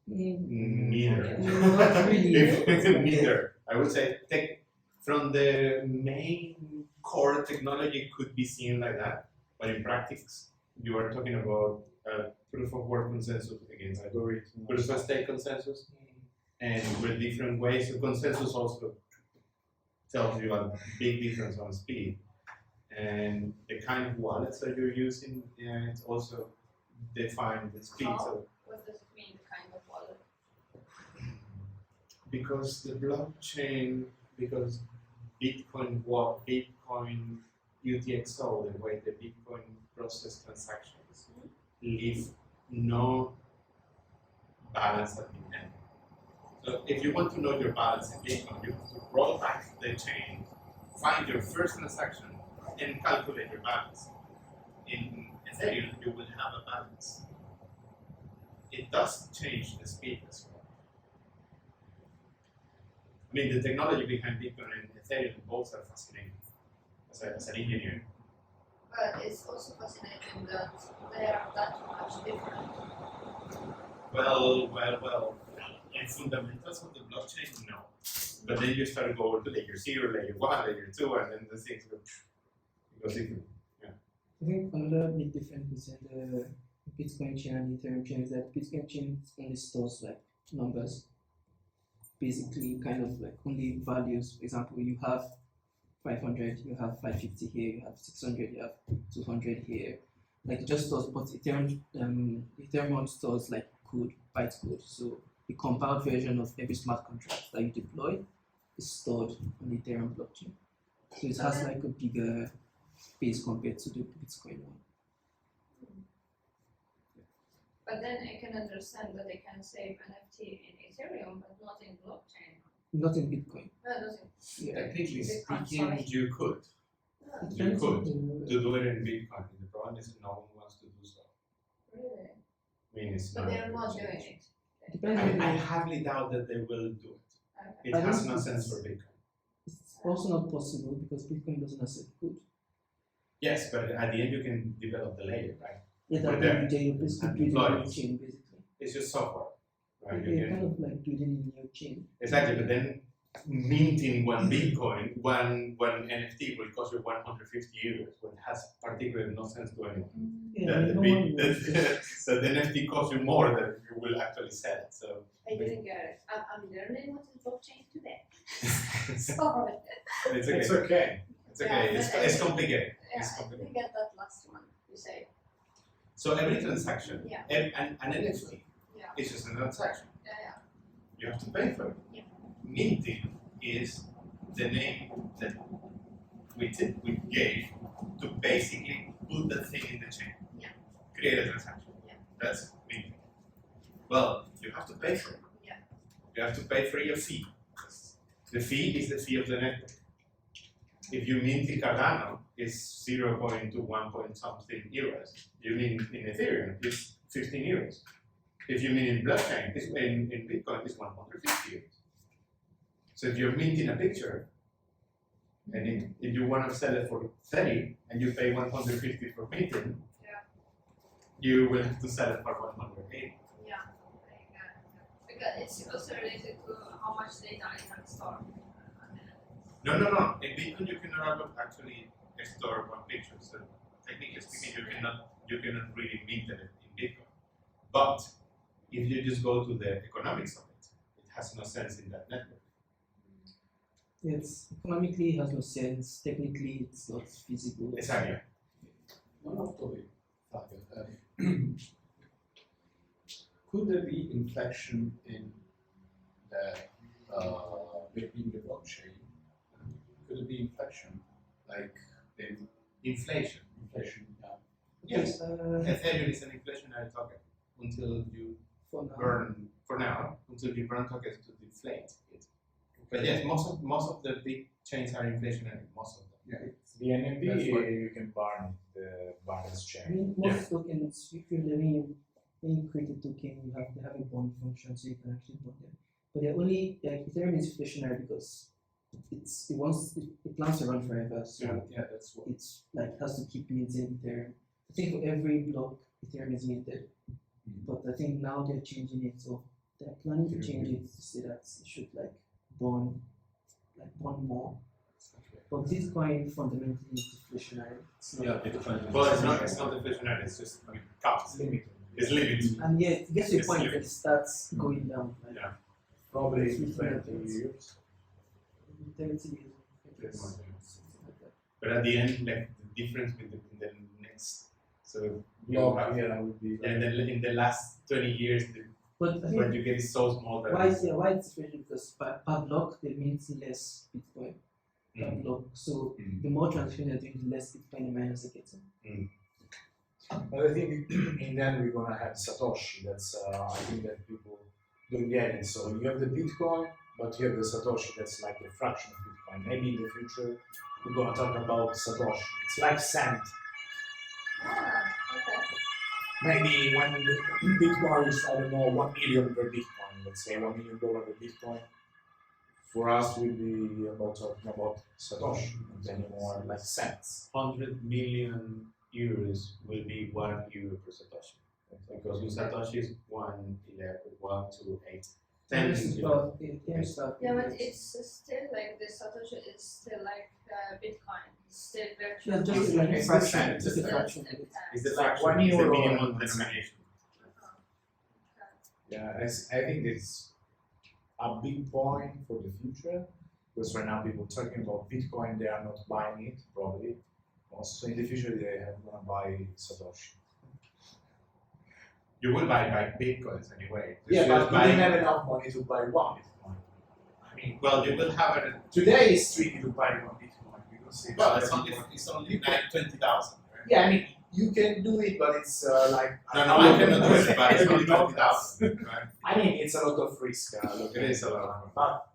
Neither. Not really. Neither. I would say from the main core technology could be seen like that, but in practice, you are talking about proof of work consensus against algorithm, proof of stake consensus, and with different ways. So consensus also tells you a big difference on speed, and the kind of wallets that you're using, it's also define the speed. How? So What does it mean, kind of wallet? because the blockchain, because Bitcoin UTXO, the way the Bitcoin process transactions, leave no balance at the end. So if you want to know your balance in Bitcoin, you have to roll back the chain, find your first transaction, and calculate your balance. In Ethereum, you will have a balance. It does change the speed as well. I mean, the technology behind Bitcoin and Ethereum both are fascinating as an engineer. But it's also fascinating that they are that much different. Well. And fundamentals of the blockchain, no. But then you start going to layer 0, layer 1, layer 2, and then the things goes different. I think another big difference between the Bitcoin chain and Ethereum chain is that Bitcoin chain only stores like numbers, basically kind of like only values. For example, you have 500, you have 550 here, you have 600, you have 200 here. Like it just stores, but Ethereum one stores like code, bytecode. So the compiled version of every smart contract that you deploy is stored on the Ethereum blockchain. So it has like a bigger space compared to the Bitcoin one. But then I can understand that they can save NFT in Ethereum, but not in blockchain. Not in Bitcoin. No, doesn't. Yeah. Technically Bitcoin, speaking, sorry. you could. Ah, You could Uh, to do it in Bitcoin. The problem is no one wants to do so. really? I mean, it's But not. they're not doing it. Depends on I highly doubt that they will do it. Okay. It I has don't no think sense it's- for Bitcoin. It's also not possible because Bitcoin doesn't accept code. Yes, but at the end you can develop the layer, right? Yeah, We're that there. means you're basically And building a new deploy. chain, basically. It's just software, right? You're kind of like building a new chain. Exactly, but then minting one Bitcoin, one NFT will cost you 150 euros, when it has particularly no sense to anyone. Yeah, The no bit- one knows. so the NFT costs you more than you will actually sell it. So I didn't get it. I'm learning what is blockchain today. Sorry. it's okay. It's okay. It's okay. Yeah, It's, but it's I- complicated. Yeah, It's I complicated. didn't get that last one you say. So every transaction, Yeah. an NFT Yeah. is just a transaction. Yeah. You have to pay for it. Yeah. Minting is the name that we gave to basically put the thing in the chain. Yeah. Create a transaction. Yeah. That's minting. Well, you have to pay for it. Yeah. You have to pay for your fee. The fee is the fee of the network. If you mint in Cardano, it's 0.1 point something euros. You mint in Ethereum, it's 15 euros. If you mint in blockchain, it's in Bitcoin, it's 150 euros. So if you're minting a picture, and if you want to sell it for 30 and you pay 150 for minting, Yeah. you will have to sell it for 180. Yeah. Because it's also related to how much data I can store. No. In Bitcoin, you cannot actually store one picture. So technically speaking, you cannot really mint it in Bitcoin. But if you just go to the economics of it, it has no sense in that network. It's economically has no sense. Technically, it's not feasible. Exactly. Not totally. Could there be inflection in the between the blockchain? Could there be inflection like in Inflation. inflation? Yes. Uh, Ethereum is an inflationary token until you for now. burn, for now, until you burn tokens to deflate it. But yes, most of the big chains are inflationary. Most of them. Yeah. The NMB, That's what- you can burn the balance I chain. mean, most tokens, if you're living when you create a token, they have a bond function, so you can actually bond them. But they're only like Ethereum is inflationary because it plans to run forever, so Yeah, that's what. it's like has to keep minting Ethereum. I think for every block Ethereum is minted, but I think now they're changing it, so they're planning to change it to say that it should bond more. But Bitcoin fundamentally is deflationary. It's not- Well, it's not deflationary. It's just capped. Limited. It's limited. And yet it gets to a It's point limited. that it starts going down. Like Yeah. Probably It's 20 years. 30 years. Pretty much, yeah. Something like that. But at the end, like the difference with the next, so you Block, have, yeah, would be. and then in the last 20 years, But I what think you get is so small that why it's different because per block they mint less Bitcoin per Mm. block. So Mm. the more transaction they're doing, the less Bitcoin the miners are getting. But I think in the end we're gonna have Satoshi. That's I think that people don't get it. So you have the Bitcoin, but you have the Satoshi. That's like a fraction of Bitcoin. Maybe in the future we're gonna talk about Satoshi. It's like cent. Ah, okay. Maybe when the Bitcoin is, I don't know, 1 million per Bitcoin, let's say $1 million per Bitcoin, for us will be about talking about Satoshi, not anymore like cents. 100 million euros will be €1 per Satoshi. Because with Satoshi is 111, 128, 10 It's is about it's about Yeah, but it's still like the Satoshi is still like Bitcoin. It's still virtual. yeah, just It's like a the fraction, cent, just a it's fraction of it. It's the Like fraction, €1 it's the or minimum 1 cent. denomination. Yeah, I think it's a big point for the future, because right now people talking about Bitcoin, they are not buying it, probably. Also in the future they are gonna buy Satoshi. You will buy Bitcoins anyway. Yeah, You but just you buy- don't have enough money to buy one Bitcoin. I mean, Well, you will have it. today it's tricky to buy one Bitcoin because Well, it's only like 20,000. Right? yeah, I mean you can do it, but it's like No, I cannot do it, but it's only 20,000. Right? I mean, it's a lot of risk. It is a lot. But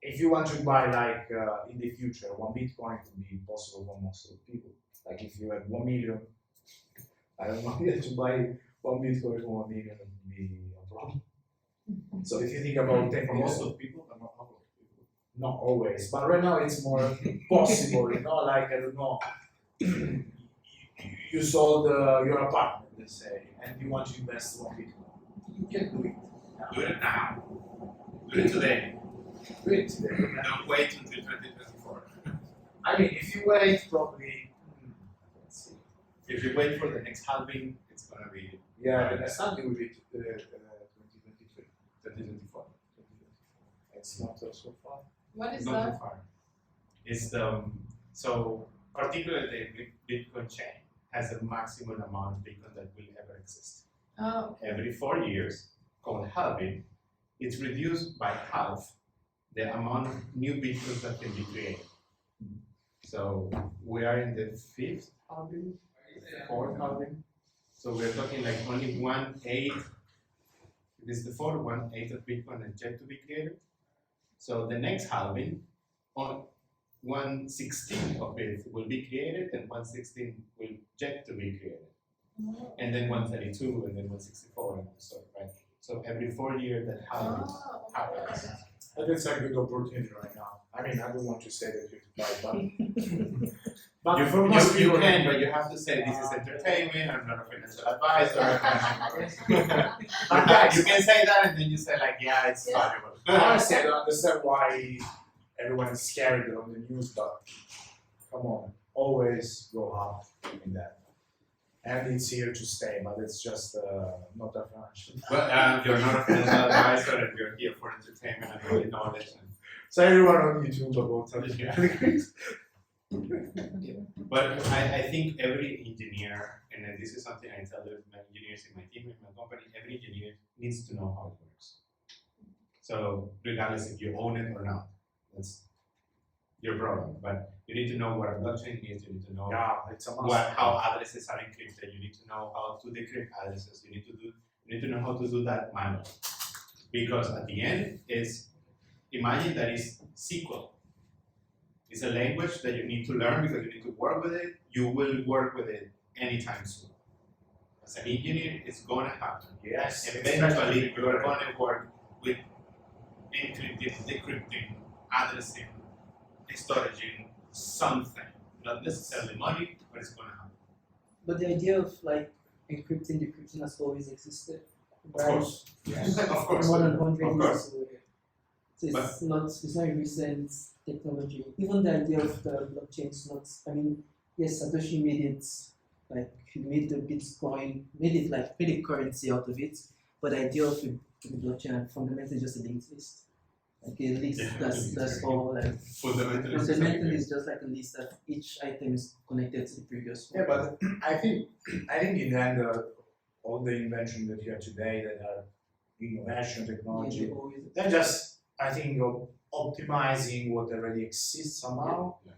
if you want to buy like in the future, one Bitcoin could be possible for most of the people. Like if you have 1 million, I don't want you to buy one Bitcoin for 1 million would be a problem. So if you think about For most technical, of people, but not all of people. not always, but right now it's more possible. You know, like I don't know, you sold your apartment, let's say, and you want to invest 1 Bitcoin. You can do it. Do it now. Do it today. Wait, Don't wait until 2024. I mean, if you wait, probably. Let's see. If you wait for the next halving, it's gonna be Yeah, the next halving will be 2023, 2024. It's not so far. What is Not that? too far. It's the so particularly the Bitcoin chain has a maximum amount of Bitcoin that will ever exist. Oh, okay. Every 4 years, called halving, it's reduced by half the amount of new Bitcoins that can be created. So we are in the 5th halving, 4th halving. So we're talking like only 1/8. This is the 4th 1/8 of Bitcoin is yet to be created. So the next halving, on 1/16 of it will be created, and 1/16 will yet to be created, Oh. and then 132, and then 164, and so right. So every 4 years that halving Oh, happens. okay. But it's a good opportunity right now. I mean, I don't want to say that you buy, but You, for most you people, can, but you have to say this is entertainment. I'm not a financial advisor. You can say that, and then you say like, yeah, it's valuable. honestly, I don't understand why everyone is scared on the news, but come on, always go up in that. And it's here to stay, but it's just not a financial. But you're not a financial advisor, and you're here for entertainment and really knowledge. So everyone on YouTube about Yeah. something. But I think every engineer, and then this is something I tell my engineers in my team, in my company, every engineer needs to know how it works. So regardless if you own it or not, that's your problem. But you need to know what a blockchain is, you need to know Yeah, it's a must. how addresses are encrypted, you need to know how to decrypt addresses, you need to know how to do that manually. Because at the end is, imagine that is SQL. It's a language that you need to learn because you need to work with it. You will work with it anytime soon. As an engineer, it's gonna happen. Yes. Eventually, you are gonna work with encrypting, decrypting, addressing, storaging, something. Not necessarily money, but it's gonna happen. But the idea of like encrypting, decrypting has always existed. Of course. Yes. Of course. More than 100 Of years course. ago. So it's not a recent technology. Even the idea of the blockchain is not, I mean, yes, Satoshi made it, like, he made the Bitcoin, made a currency out of it, but the idea of the blockchain fundamentally just a linked list. Like a list, Yeah, that's all, like, Fundamentally, it's fundamentally it's just like a list that each item is connected to the previous one. Yeah, but I think in the end, all the inventions that you have today that are innovation, technology, Yeah, always- they're just, I think, optimizing what already exists somehow. Yeah.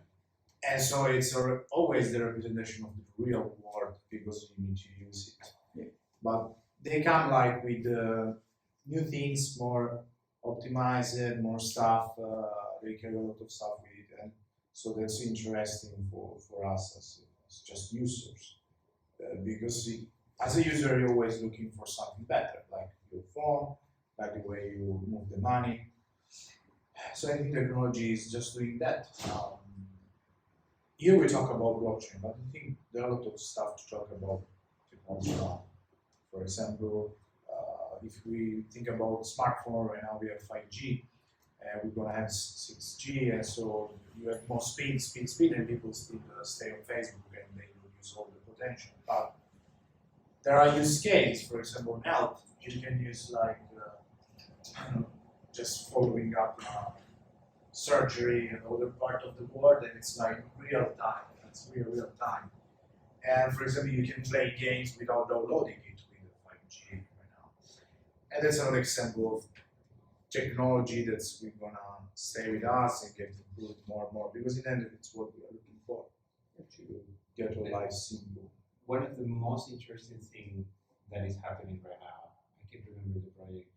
And so it's always the representation of the real world because you need to use it. Yeah. But they come like with new things, more optimized, more stuff. They carry a lot of stuff with it, and so that's interesting for us as just users. Because as a user, you're always looking for something better, like your phone, like the way you move the money. So I think technology is just doing that. Here we talk about blockchain, but I think there are a lot of stuff to talk about technology now. For example, if we think about smartphone, right now we have 5G, and we're gonna have 6G, and so you have more speed, and people still stay on Facebook and they will use all the potential. But there are use cases, for example, in health, you can use like just following up surgery and other part of the world, and it's like real time. It's real time. And for example, you can play games without downloading it with the 5G right now. And that's another example of technology that's we're gonna stay with us and get improved more and more because in the end it's what we are looking for to get our lives simple. One of the most interesting things that is happening right now, I can't remember the project,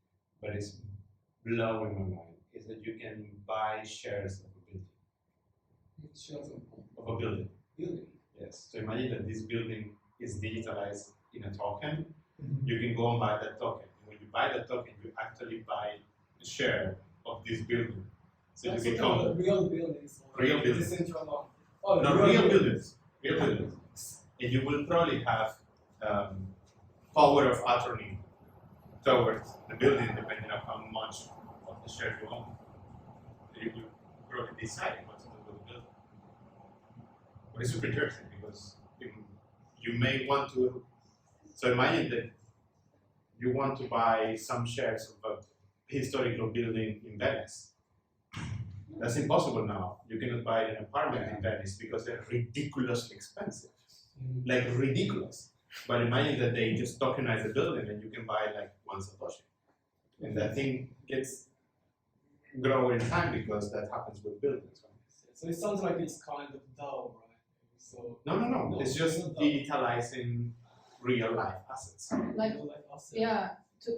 but it's blowing my mind, is that you can buy shares of a building. Of a building. Yes. So imagine that this building is digitalized in a token. You can go and buy that token. When you buy that token, you actually buy a share of this building. So That's you become what real buildings. Or real buildings. Decentralized. Oh, No, real buildings. Real buildings. And you will probably have power of attorney towards the building depending on how much of the share you own. you probably deciding what to do with the building. But it's super interesting because you may want to. So imagine that you want to buy some shares of a historical building in Venice. That's impossible now. You cannot buy an apartment in Venice because they're ridiculously expensive. Like ridiculous. But imagine that they just tokenize the building and you can buy like one Satoshi. And that thing gets grow in time because that happens with buildings. Right? So it sounds like it's kind of dull, right? So No. It's just not dull. digitalizing real life assets. Like, Real life assets. yeah,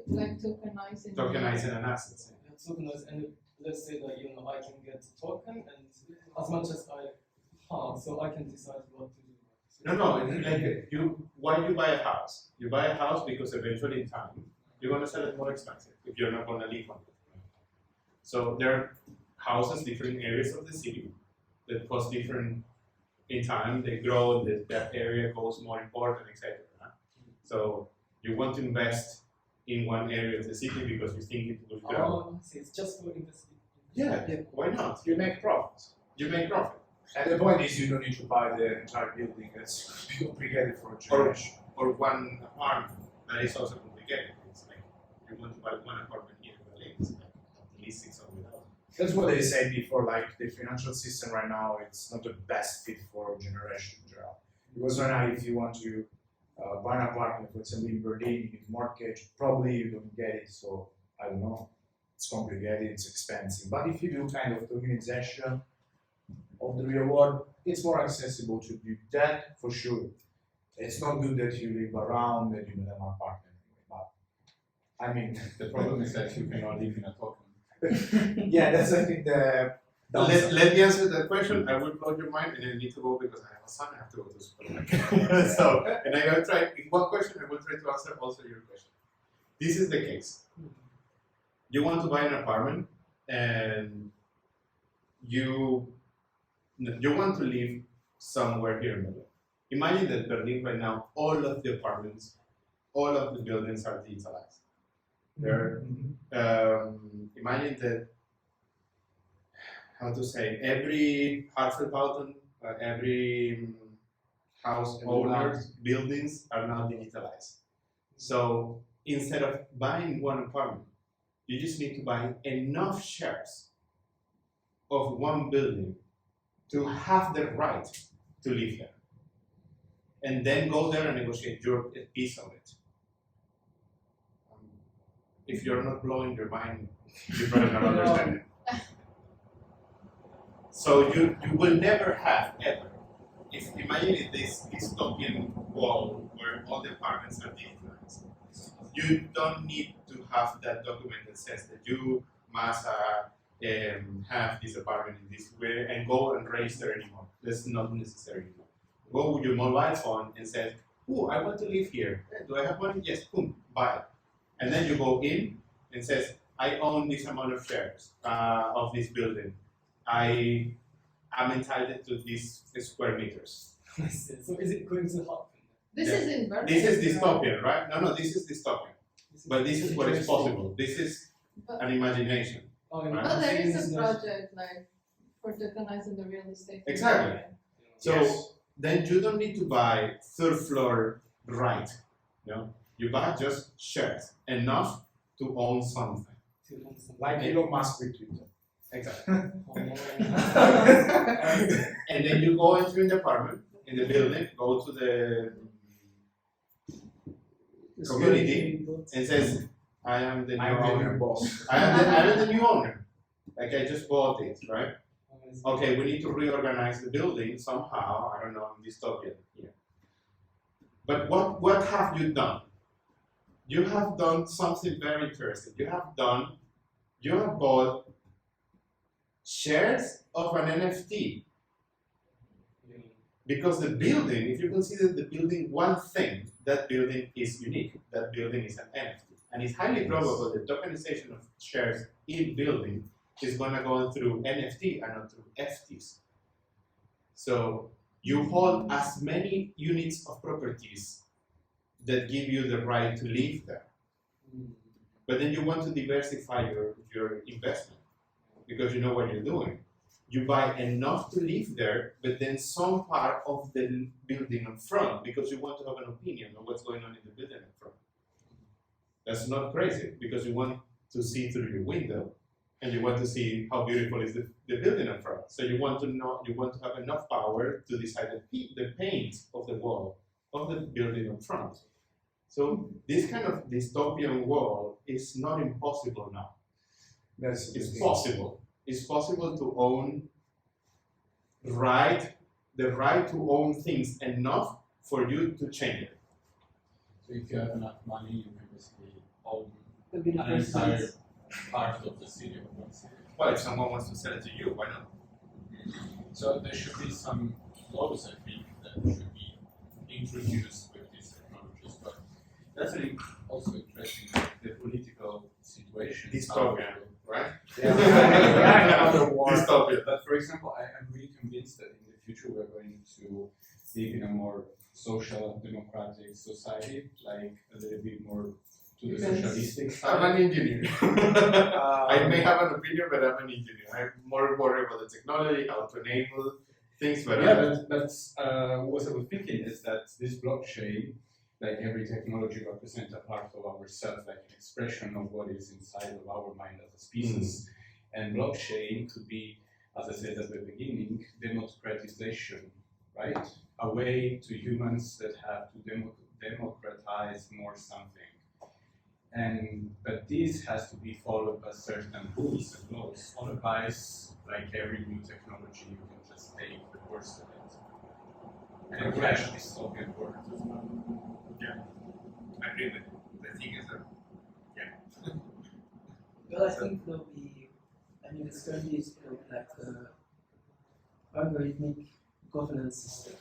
like tokenizing. Tokenizing an asset. Yeah, tokenize, and let's say that I can get a token, and as much as so I can decide what to do. No, it's like why you buy a house? You buy a house because eventually in time you're gonna sell it more expensive if you're not gonna live on it. So there are houses, different areas of the city that cost different in time. They grow, that area goes more important, etc. So you want to invest in one area of the city because you think it will grow. Oh, see, it's just for investing. Yeah, why not? You make profits. You make profit. And the point is, you don't need to buy the entire building. That's complicated for a generation. Or one apartment. That is also complicated. It's like you want to buy one apartment here in Berlin, it's like at least 600,000. That's what they said before. Like the financial system right now, it's not the best fit for a generation in general. Because right now, if you want to buy an apartment, for example, in Berlin, you need mortgage. Probably you don't get it. So I don't know. It's complicated. It's expensive. But if you do kind of tokenization of the real world, it's more accessible to do that for sure. It's not good that you live around and you need an apartment. But I mean, The problem is that you cannot live in a token. yeah, that's I think the. Let me answer that question. I will blow your mind, and I need to go because I have a son. I have to go to supermarket. So, and I will try. In one question, I will try to answer also your question. This is the case. You want to buy an apartment, and you want to live somewhere here in Berlin. Imagine that Berlin right now, all of the apartments, all of the buildings are digitalized. Imagine that, how to say, every Hartfeldbauten, every house owners, buildings are now digitalized. So instead of buying one apartment, you just need to buy enough shares of one building to have the right to live there. And then go there and negotiate your piece of it. If you're not blowing your mind, you probably not understand it. So you will never have ever. If imagine this dystopian world where all the apartments are digitalized, you don't need to have that document that says that you must have this apartment in this way and go and register anymore. That's not necessary anymore. Go with your mobile phone and say, "Oh, I want to live here. Do I have money? Yes. Boom, buy it." And then you go in and says, "I own this amount of shares of this building. I am entitled to these square meters." So is it going to happen? This Yeah. is in Berlin. This is dystopian, right? No, this is dystopian. But this is what is possible. This is an imagination. Oh, Right. But there is Business. a project like for tokenizing the real estate. in Exactly. Berlin. So Yes. then you don't need to buy third floor right. You buy just shares enough to own something. Like Elon Musk with Twitter. Exactly. And then you go into the apartment, in the building, go to the community and says, "I am the new I'm the owner. new boss. I am the new owner. Like I just bought it, right? Okay, we need to reorganize the building somehow. I don't know, in dystopia here. But what have you done? You have done something very interesting. You have bought shares of an NFT. Because the building, if you consider the building one thing, that building is unique. That building is an NFT. And it's highly probable that tokenization of shares in building is going to go through NFT and not through FTs. So you hold as many units of properties that give you the right to live there. But then you want to diversify your investment. because you know what you're doing. You buy enough to live there, but then some part of the building up front because you want to have an opinion on what's going on in the building up front. That's not crazy because you want to see through your window and you want to see how beautiful is the building up front. So you want to know, you want to have enough power to decide the paint of the wall of the building up front. So this kind of dystopian world is not impossible now. It's possible. It's possible to own the right to own things enough for you to change it. So if you have enough money, you can basically own Could be the an first entire ones. part of the city of one city. Well, if someone wants to sell it to you, why not? So there should be some laws, I think, that should be introduced with these technologies. But that's really also interesting, like the political situation. Dystopian, right? Yeah. Dystopian. But for example, I'm really convinced that in the future we're going to live in a more social, democratic society, like a little bit more to the socialistic I'm side. an engineer. I may have an opinion, but I'm an engineer. I'm more worried about the technology, how to enable things, but Yeah, but what I was thinking is that this blockchain, like every technology, represents a part of ourselves, like an expression of what is inside of our mind as a species. And blockchain could be, as I said at the beginning, democratization, right? A way to humans that have to democratize more something. But this has to be followed by certain rules and laws. Otherwise, like every new technology, you can just take the worst of it. And crash this Soviet world as well. yeah, I agree with you. The thing is that Well, I think there'll be, I mean, it's currently is like algorithmic governance system.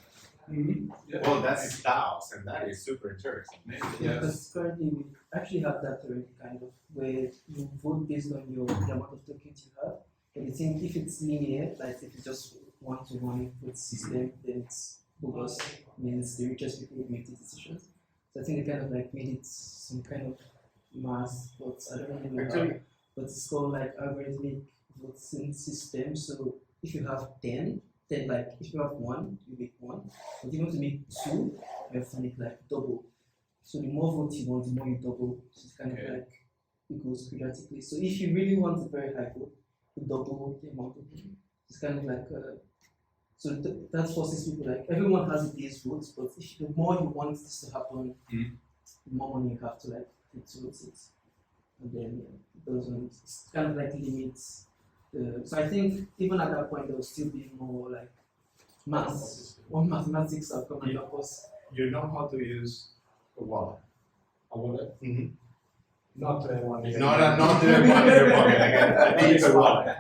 well, that's DAOs, and that is super interesting. Yeah, because currently we actually have that already, kind of, where you vote based on the amount of tokens you have. But the thing, if it's linear, like if it's just one-to-one vote system, then it's bogus. Means the richest people make the decisions. So I think they kind of like made it some kind of mass, but I don't really know how. But it's called like algorithmic voting system. So if you have 10, then like if you have 1, you make 1. But if you want to make 2, you have to make like double. So the more votes you want, the more you double. So it's kind of like it goes quadratically. So if you really want a very high vote, you double the amount of votes. It's kind of like so that forces people, like everyone has a base votes, but if the more you want this to happen, the more money you have to like put towards it. And then it doesn't, it's kind of like limits. So I think even at that point there will still be more like maths, more mathematics have come and help us. You know how to use a wallet. A wallet? Not the one. Not the one in your pocket. Again, a digital wallet.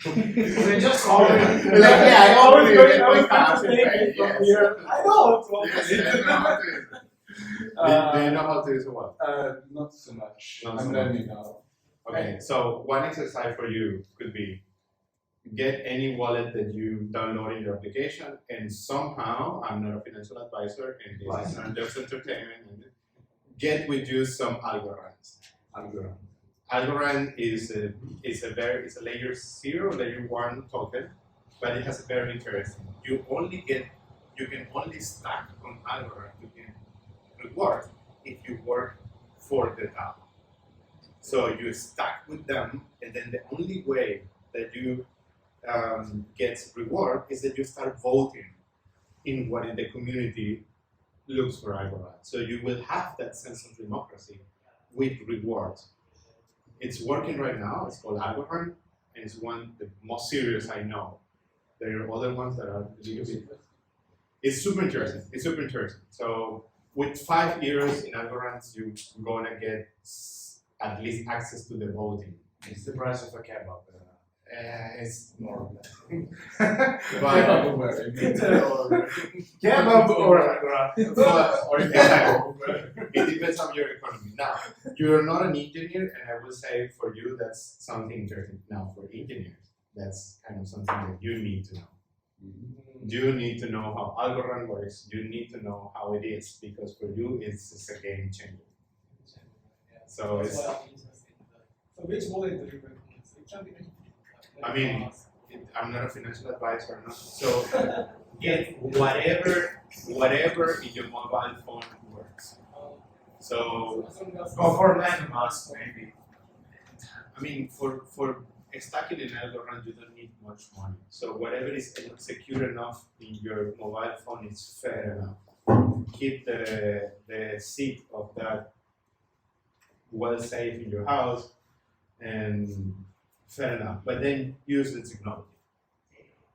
They just call it. I always go cash and pay. From here. I know. Yes, I know how to use it. Do you know how to use a wallet? Not so much. Not I'm so learning now. Okay, so one exercise for you could be get any wallet that you download in your application, and somehow, I'm not a financial advisor, and this is not just entertainment, get with you some algorithms. Algorand is a layer 0, layer 1 token, but it has a very interesting. You can only stack on Algorand. You can reward if you work for the DAO. So you stack with them, and then the only way that you get reward is that you start voting in what in the community looks for Algorand. So you will have that sense of democracy with rewards. It's working right now. It's called Algorand, and it's one the most serious I know. There are other ones that are a little bit. It's super interesting. It's super interesting. So with 5 years in Algorand, you're gonna get at least access to the voting. It's the price of a kebab. It's more. But Kebab or it depends on your economy. Now, you're not an engineer, and I will say for you that's something interesting. Now, for engineers, that's kind of something that you need to know. You need to know how Algorand works. You need to know how it is, because for you, it's a game changer. So That's it's why I'm interested in So which wallet do you recommend? So it can be anything. I mean, I'm not a financial advisor, no? So get whatever in your mobile phone works. So as long as Go for landmass, maybe. I mean, for stacking in Algorand, you don't need much money. So whatever is secure enough in your mobile phone is fair enough. Keep the seat of that well safe in your house, and fair enough. But then use the technology.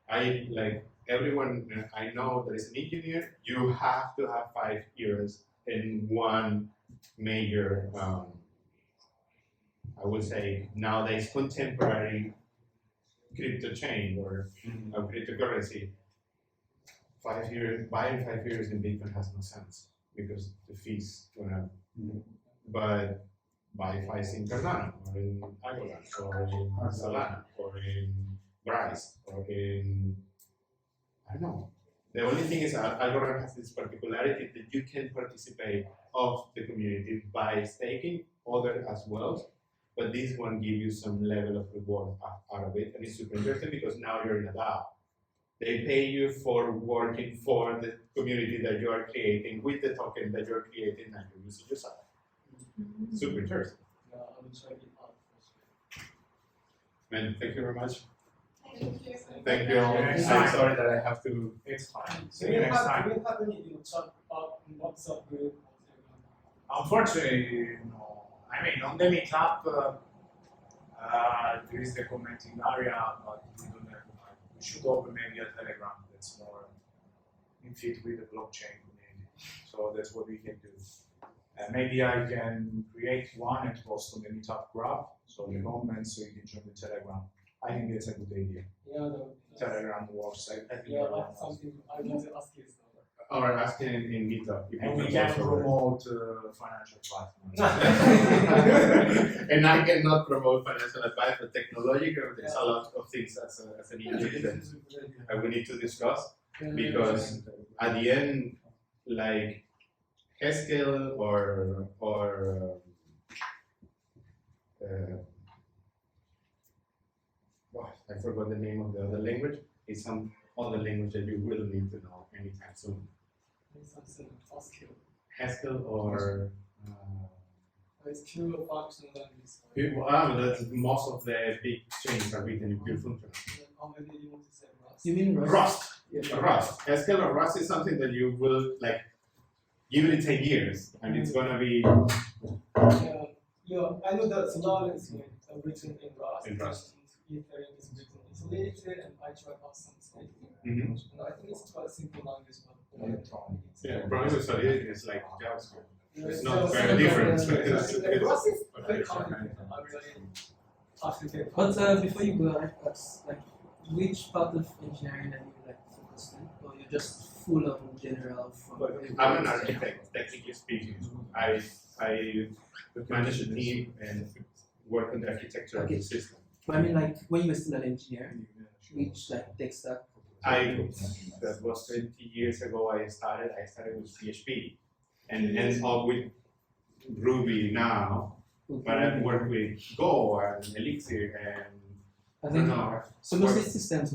I like everyone I know that is an engineer. You have to have 5 years in one major. I would say nowadays contemporary crypto chain or cryptocurrency. 5 years, buying 5 years in Bitcoin has no sense because the fees went up. But buy 5 in Cardano or in Algorand or in Solana or in Bryce or in, I don't know. The only thing is Algorand has this particularity that you can participate of the community by staking other as well. But this one gives you some level of reward out of it, and it's super interesting because now you're in a DAO. They pay you for working for the community that you are creating with the token that you're creating and you're using yourself. Super interesting. I will try it out first. Man, thank you very much. Thank you. Thank you all. I'm sorry that I have to. It's fine. Do See you you next have time. any chat about WhatsApp group? Unfortunately, no. I mean, on the meetup, there is the commenting area, but we don't have. We should open maybe a Telegram that's more in fit with the blockchain community. So that's what we can do. Maybe I can create one and post on the meetup graph, so the comments, so you can join the Telegram. I think it's a good idea. Yeah, Telegram works. I think yeah, everyone that's knows. something I want to ask you. Or asking in meetup. If And you we can can also- promote financial advice. And I cannot promote financial advice, but technological, there's a lot of things as an engineer that we need to discuss. Because at the end, like Haskell or I forgot the name of the other language. It's some other language that you will need to know anytime soon. Haskell or It's pure functional language. that's most of the big chains are written in pure functional. Maybe you want to say Rust. You mean Rust. Rust. Haskell or Rust is something that you will like give it 10 years and it's gonna be Yeah, I know that Solana is written in Rust. In Rust. Ethereum is written isolated, and I tried out some staking. Mhm. And I think it's quite a simple language, but yeah, probably with Solidity is like JavaScript. It's Yeah, not so- very different. so- It's- Rust is very complicated. I really have to get. But before you go, I like ask, like, which part of engineering are you like focused on, or you're just full on general from? I'm an architect, technically speaking. I manage a team and work on the architecture of the system. But I mean, like, when you were still an engineer, which like tech stack? That was 20 years ago. I started with PHP and ends up with Ruby now. But I work with Go and Elixir and I think no, so. Mostly systems